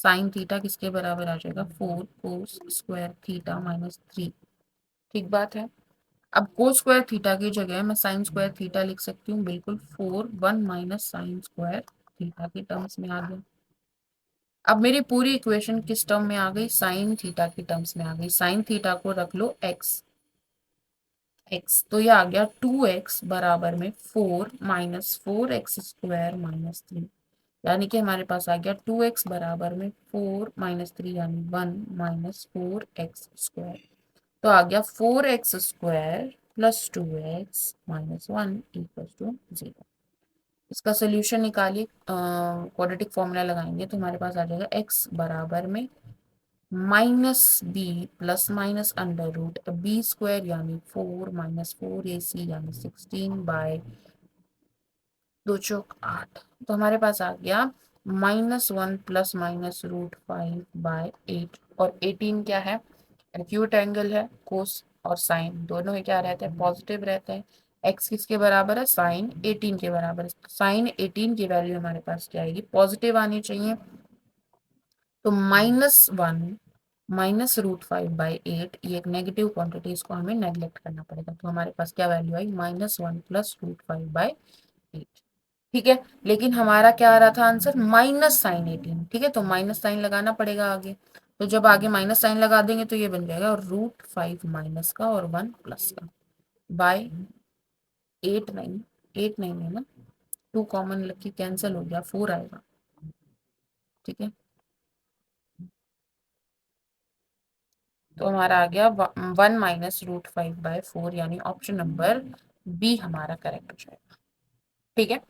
साइन थीटा किसके बराबर आ जाएगा 4 कोस स्क्वायर थीटा माइनस 3। ठीक बात है। अब कोस स्क्वायर थीटा की जगह मैं साइन स्क्वायर थीटा लिख सकती हूँ, बिल्कुल 4 1 माइनस साइन स्क्वायर थीटा के टर्म्स में आ गया। अब मेरी पूरी इक्वेशन किस टर्म में आ गई साइन थीटा की टर्म्स में आ गई। साइन थीटा को रख लो एक्स, तो ये आ गया 2x बराबर में 4 माइनस 4x स्क्वायर माइनस 3, यानी कि हमारे पास आ गया 2x बराबर में 4 माइनस 3 यानी 1 माइनस 4x स्क्वायर। तो आ गया 4x square plus 2x minus 1 equal to 0। इसका सोल्यूशन निकालिए, क्वाड्रेटिक फॉर्मूला लगाएंगे तो हमारे पास आ जाएगा x बराबर में -b plus minus under root B square यानी 4 माइनस 4ac यानी 16/2 चौक 8। तो हमारे पास आ गया -1 प्लस माइनस √5/8, और 18 क्या है एक्यूट एंगल है, कोस और साइन दोनों ही क्या रहते हैं पॉजिटिव रहते हैं। एक्स किसके बराबर है साइन 18 के बराबर है, साइन 18 की वैल्यू हमारे पास क्या आएगी पॉजिटिव आनी चाहिए। तो -1 माइनस √5/8 ये एक नेगेटिव क्वांटिटी, इसको हमें नेग्लेक्ट करना पड़ेगा। तो हमारे पास क्या वैल्यू आई -1 प्लस √5/8। ठीक है, लेकिन हमारा क्या आ रहा था आंसर माइनस साइन 18। ठीक है, तो माइनस साइन लगाना पड़ेगा आगे, तो जब आगे माइनस साइन लगा देंगे तो ये बन जाएगा √5 माइनस का और 1 प्लस का बाय 8 9 है ना, 2 कॉमन लग के कैंसिल हो गया 4 आएगा। ठीक है, तो हमारा आ गया 1 माइनस √5/4 यानी ऑप्शन नंबर बी हमारा करेक्ट हो जाएगा। ठीक है,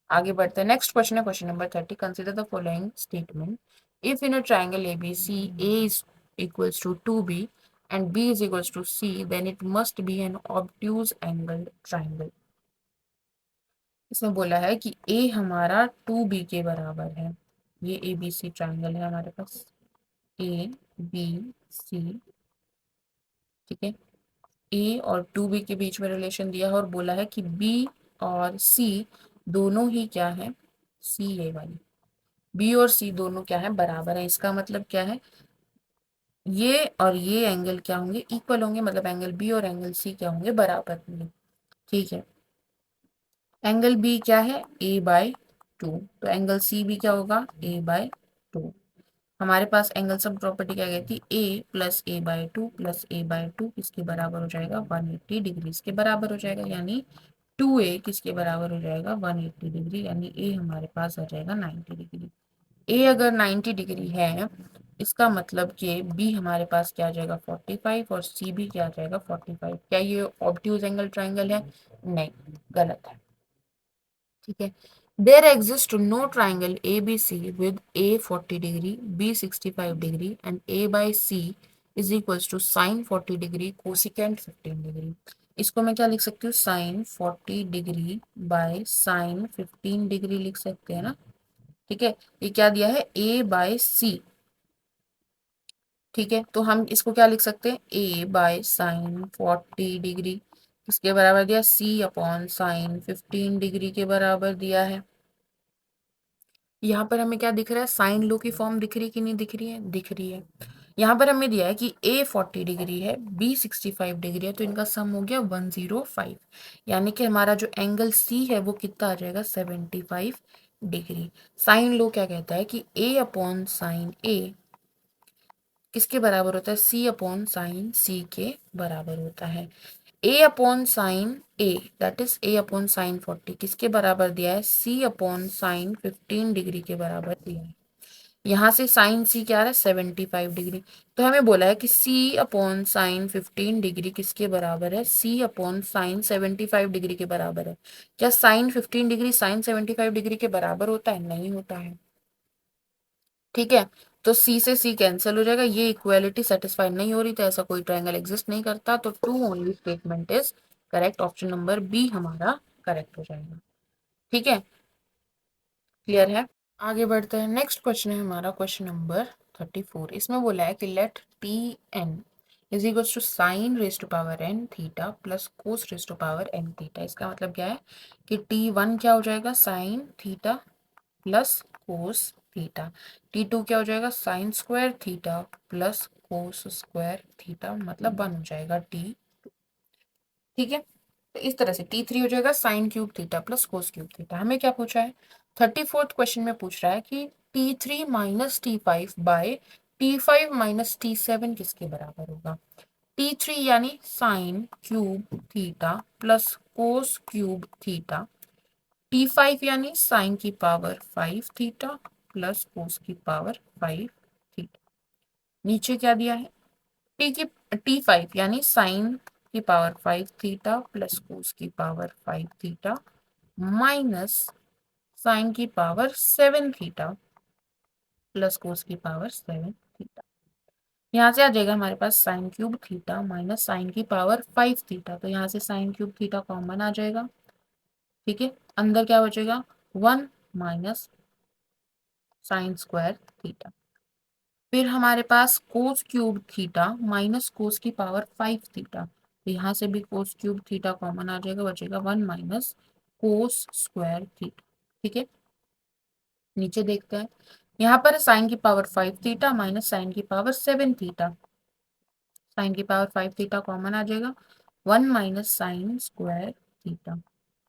आगे बढ़ते हैं। नेक्स्ट क्वेश्चन है question number 30। Consider the following statement, if in a triangle ABC A is equals to 2B and B is equals to C then it must be an obtuse angled triangle। इसमें बोला है कि A हमारा 2B के बराबर है, ये ABC triangle है हमारे पास ABC। ठीक है, ए और 2B के बीच में रिलेशन दिया है और बोला है कि B और C दोनों ही क्या है सी ए वाली, बी और सी दोनों क्या है बराबर है। इसका मतलब क्या है ये और ये एंगल क्या होंगे इक्वल होंगे, मतलब एंगल बी और एंगल सी क्या होंगे बराबर होंगे। ठीक है, एंगल बी क्या है A/2, तो एंगल सी भी क्या होगा A/2। हमारे पास एंगल सम प्रॉपर्टी क्या कहती है, A plus A by two plus A by two किसके बराबर हो जाएगा, 180 डिग्री के बराबर हो जाएगा, यानी 2a किसके बराबर हो जाएगा, 180 डिग्री, यानी ए हमारे पास आ जाएगा 90 डिग्री। ए अगर 90 डिग्री है, इसका मतलब कि बी हमारे पास क्या आ जाएगा 45 और सी भी क्या आ जाएगा 45। क्या ये ऑब्ट्यूज एंगल ट्राइंगल है, नहीं, गलत है। ठीक है, there exist no triangle A B C with A 40 degree, B 65 degree and A by C is equals to sine 40 degree cosecant 15 degree. इसको मैं क्या लिख सकती हूँ, sine 40 degree by sine 15 degree लिख सकते हैं ना। ठीक है, ये क्या दिया है, ए बाय सी। ठीक है, तो हम इसको क्या लिख सकते हैं, ए बाय साइन 40 डिग्री किसके बराबर दिया, सी अपॉन साइन 15 डिग्री के बराबर दिया है। यहाँ पर हमें क्या दिख रहा है, साइन लो की फॉर्म दिख रही है कि नहीं दिख रही है, दिख रही है। यहाँ पर हमें दिया है कि ए 40 डिग्री है, बी 65 डिग्री है, तो इनका सम हो गया 105, यानी कि हमारा जो एंगल सी है वो कितना आ जाएगा 75 डिग्री। साइन लो क्या कहता है कि ए अपॉन साइन ए किसके बराबर होता है, सी अपॉन साइन सी के बराबर होता है। A upon sine A that is A upon sine 40 किसके बराबर दिया है, सी अपॉन साइन 15 डिग्री के बराबर दिया है। यहाँ से साइन सी क्या आ रहा है 75 डिग्री, तो हमें बोला है कि सी अपॉन साइन 15 डिग्री किसके बराबर है, सी अपॉन साइन 75 डिग्री के बराबर है। क्या साइन 15 डिग्री साइन 75 डिग्री के बराबर होता है, नहीं होता है। ठीक है, तो सी से सी कैंसिल हो जाएगा, ये इक्वालिटी सेटिस्फाई नहीं हो रही, तो ऐसा कोई ट्रायंगल एग्जिस्ट नहीं करता, तो two only statement is correct, option number B हमारा करेक्ट हो जाएगा। ठीक है, क्लियर है। आगे बढ़ते हैं, नेक्स्ट क्वेश्चन है हमारा क्वेश्चन नंबर 34। इसमें बोला है कि let T N is equals to sine raise to power N theta plus cos raise to power N theta. इसका मतलब क्या है कि टी वन क्या हो जाएगा, sine theta plus cos theta, T two क्या हो जाएगा, sine square theta plus cos square theta, मतलब 1 हो जाएगा टी। ठीक है, तो इस तरह से टी थ्री हो जाएगा sign cube theta plus cos cube theta. हमें क्या पूछा है, 34th क्वेश्चन में पूछ रहा है कि T three minus T five by T five minus T seven किसके बराबर होगा। टी थ्री यानी sign cube theta plus cos cube theta, T five यानी साइन की पावर 5 थीटा प्लस कोस की पावर 5 थीटा। नीचे क्या दिया है, टी की टी फाइव यानी साइन की पावर 5 थीटा प्लस कोस की पावर 5 थीटा माइनस साइन की पावर 7 थीटा प्लस कोस की पावर 7 थीटा। यहाँ से आ जाएगा हमारे पास sine cube theta minus sine की पावर 5 थीटा, तो यहाँ से साइन क्यूब थीटा कॉमन आ जाएगा। ठीक है, अंदर क्या बचेगा 1 माइनस साइन स्क्वायर थीटा। फिर हमारे पास cos cube theta minus cos की पावर 5 थीटा, तो यहाँ से भी कोस क्यूब थीटा कॉमन आ जाएगा, बचेगा 1 माइनस कोस स्क्वायर थीटा। ठीक है, नीचे देखते हैं, यहाँ पर साइन की पावर 5 थीटा माइनस साइन की पावर 7 थीटा, साइन की पावर 5 थीटा कॉमन आ जाएगा, 1 minus sine square theta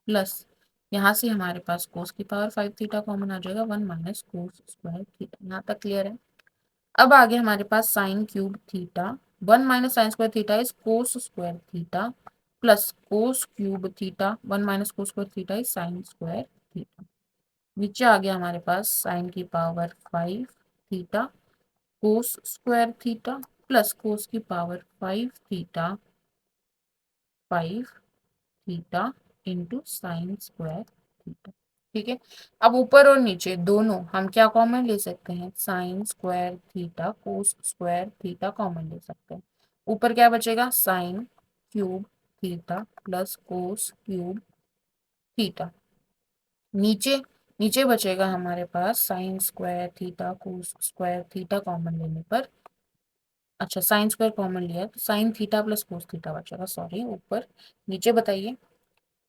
plus यहाँ से हमारे पास कोस की पावर 5 थीटा कॉमन आ जाएगा, 1 माइनस कोस स्क्वायर थीटा। यहाँ तक क्लियर है। अब आगे हमारे पास sine cube theta, 1 minus sine square theta is cos square theta plus cos cube theta, 1 minus cos square theta is sine square theta. नीचे आ गया हमारे पास साइन की power 5 theta cos square theta plus cos की power 5 theta 5 theta into sine square theta. ठीक है, अब ऊपर और नीचे दोनों हम क्या कॉमन ले सकते हैं, sine square theta cos square theta common ले सकते हैं। ऊपर क्या बचेगा, sine cube theta plus cos cube theta. नीचे नीचे बचेगा हमारे पास sine square theta cos square theta common लेने पर, अच्छा साइन स्क्वायर कॉमन लिया तो sine theta plus cos theta बचेगा, सॉरी ऊपर। नीचे बताइए,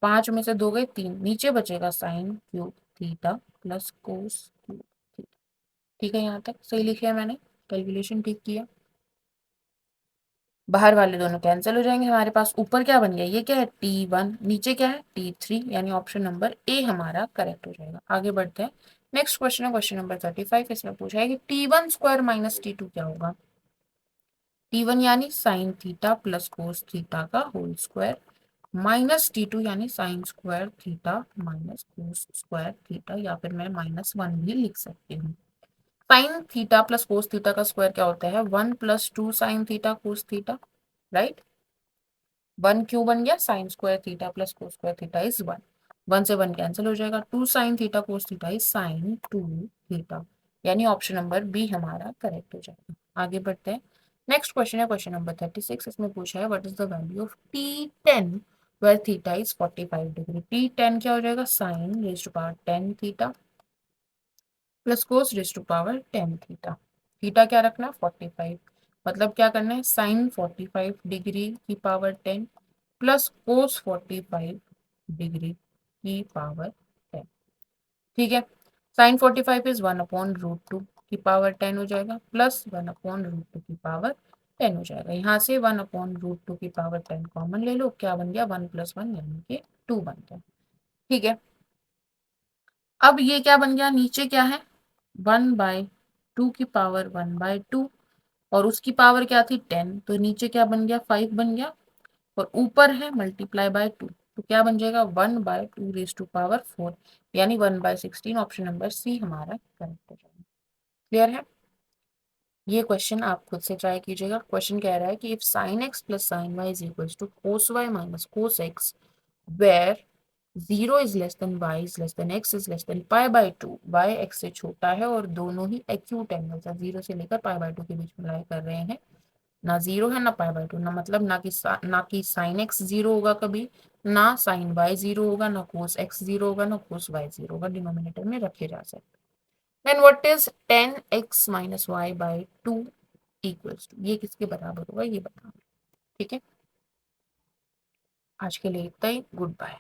5 में से 2 गए 3, नीचे बचेगा sine cube theta plus cos cube theta. ठीक है, यहाँ तक सही लिखा है मैंने, कैलकुलेशन ठीक किया। बाहर वाले दोनों कैंसिल हो जाएंगे, हमारे पास ऊपर क्या बन गया, ये क्या है टी वन, नीचे क्या है टी थ्री, यानी ऑप्शन नंबर ए हमारा करेक्ट हो जाएगा। आगे बढ़ते हैं, नेक्स्ट क्वेश्चन है क्वेश्चन नंबर 35। इसमें पूछा है कि t1 स्क्वायर माइनस t2 क्या होगा। t1 यानी sign theta plus cos theta का होल स्क्वायर माइनस t2 यानी sign square theta minus cos square theta, या फिर मैं -1 भी लिख सकती हूँ। Sign theta plus cos theta का स्क्वायर क्या होता है, 1 + 2 sine theta cos theta, right. 1 क्यों बन गया, sign square theta plus cos square theta is 1, 1 से 1 कैंसिल हो जाएगा, 2 sine theta cos theta is sine 2 theta, यानी ऑप्शन नंबर बी हमारा करेक्ट हो जाएगा। आगे बढ़ते हैं। नेक्स्ट क्वेश्चन है क्वेश्चन नंबर 36। इसमें पूछा है what is the value of T10 where theta is 45 degree. T10 क्या हो जाएगा, sine raise to power 10 theta plus cos raise to power 10 theta. Theta क्या रखना है, 45, मतलब क्या करना है, साइन 45 डिग्री की पावर 10 प्लस कोस 45 डिग्री की पावर 10। ठीक है, साइन 45 इज 1/√2 की पावर 10 हो जाएगा, प्लस 1/√2 की पावर 10 हो जाएगा। यहाँ से 1/√2 की पावर 10 कॉमन ले लो, क्या बन गया, 1 + 1 यानी कि 2 बन गया। ठीक है, अब ये क्या बन गया, नीचे क्या है, 1/2 की पावर 1/2, और उसकी पावर क्या थी 10, तो नीचे क्या बन गया, 5 बन गया, और ऊपर है मल्टीप्लाई बाय 2, तो क्या बन जाएगा, 1/2 रेज टू पावर 4, यानी 1/16। ऑप्शन नंबर सी हमारा करेक्ट हो जाएगा। क्लियर है, ये क्वेश्चन आप खुद से ट्राई कीजिएगा। क्वेश्चन कह रहा है कि if sine X plus sine Y is equal to cos Y minus cos X where 0 is less than y is less than x is less than π/2, y x से छोटा है और दोनों ही एक्यूट एंगल्स है, 0 से लेकर π/2 के बीच में लाई कर रहे हैं, ना 0 है ना π/2, ना मतलब ना कि साइन एक्स 0 होगा कभी, ना साइन y 0 होगा, ना कोस x 0 होगा, ना कोस y 0 होगा, डिनोमिनेटर में रखे जा सकते। Then what is 10x - y/2 equals to, ये किसके बराबर होगा ये बताओ। ठीक है, आज के लिए इतना ही, गुड बाय।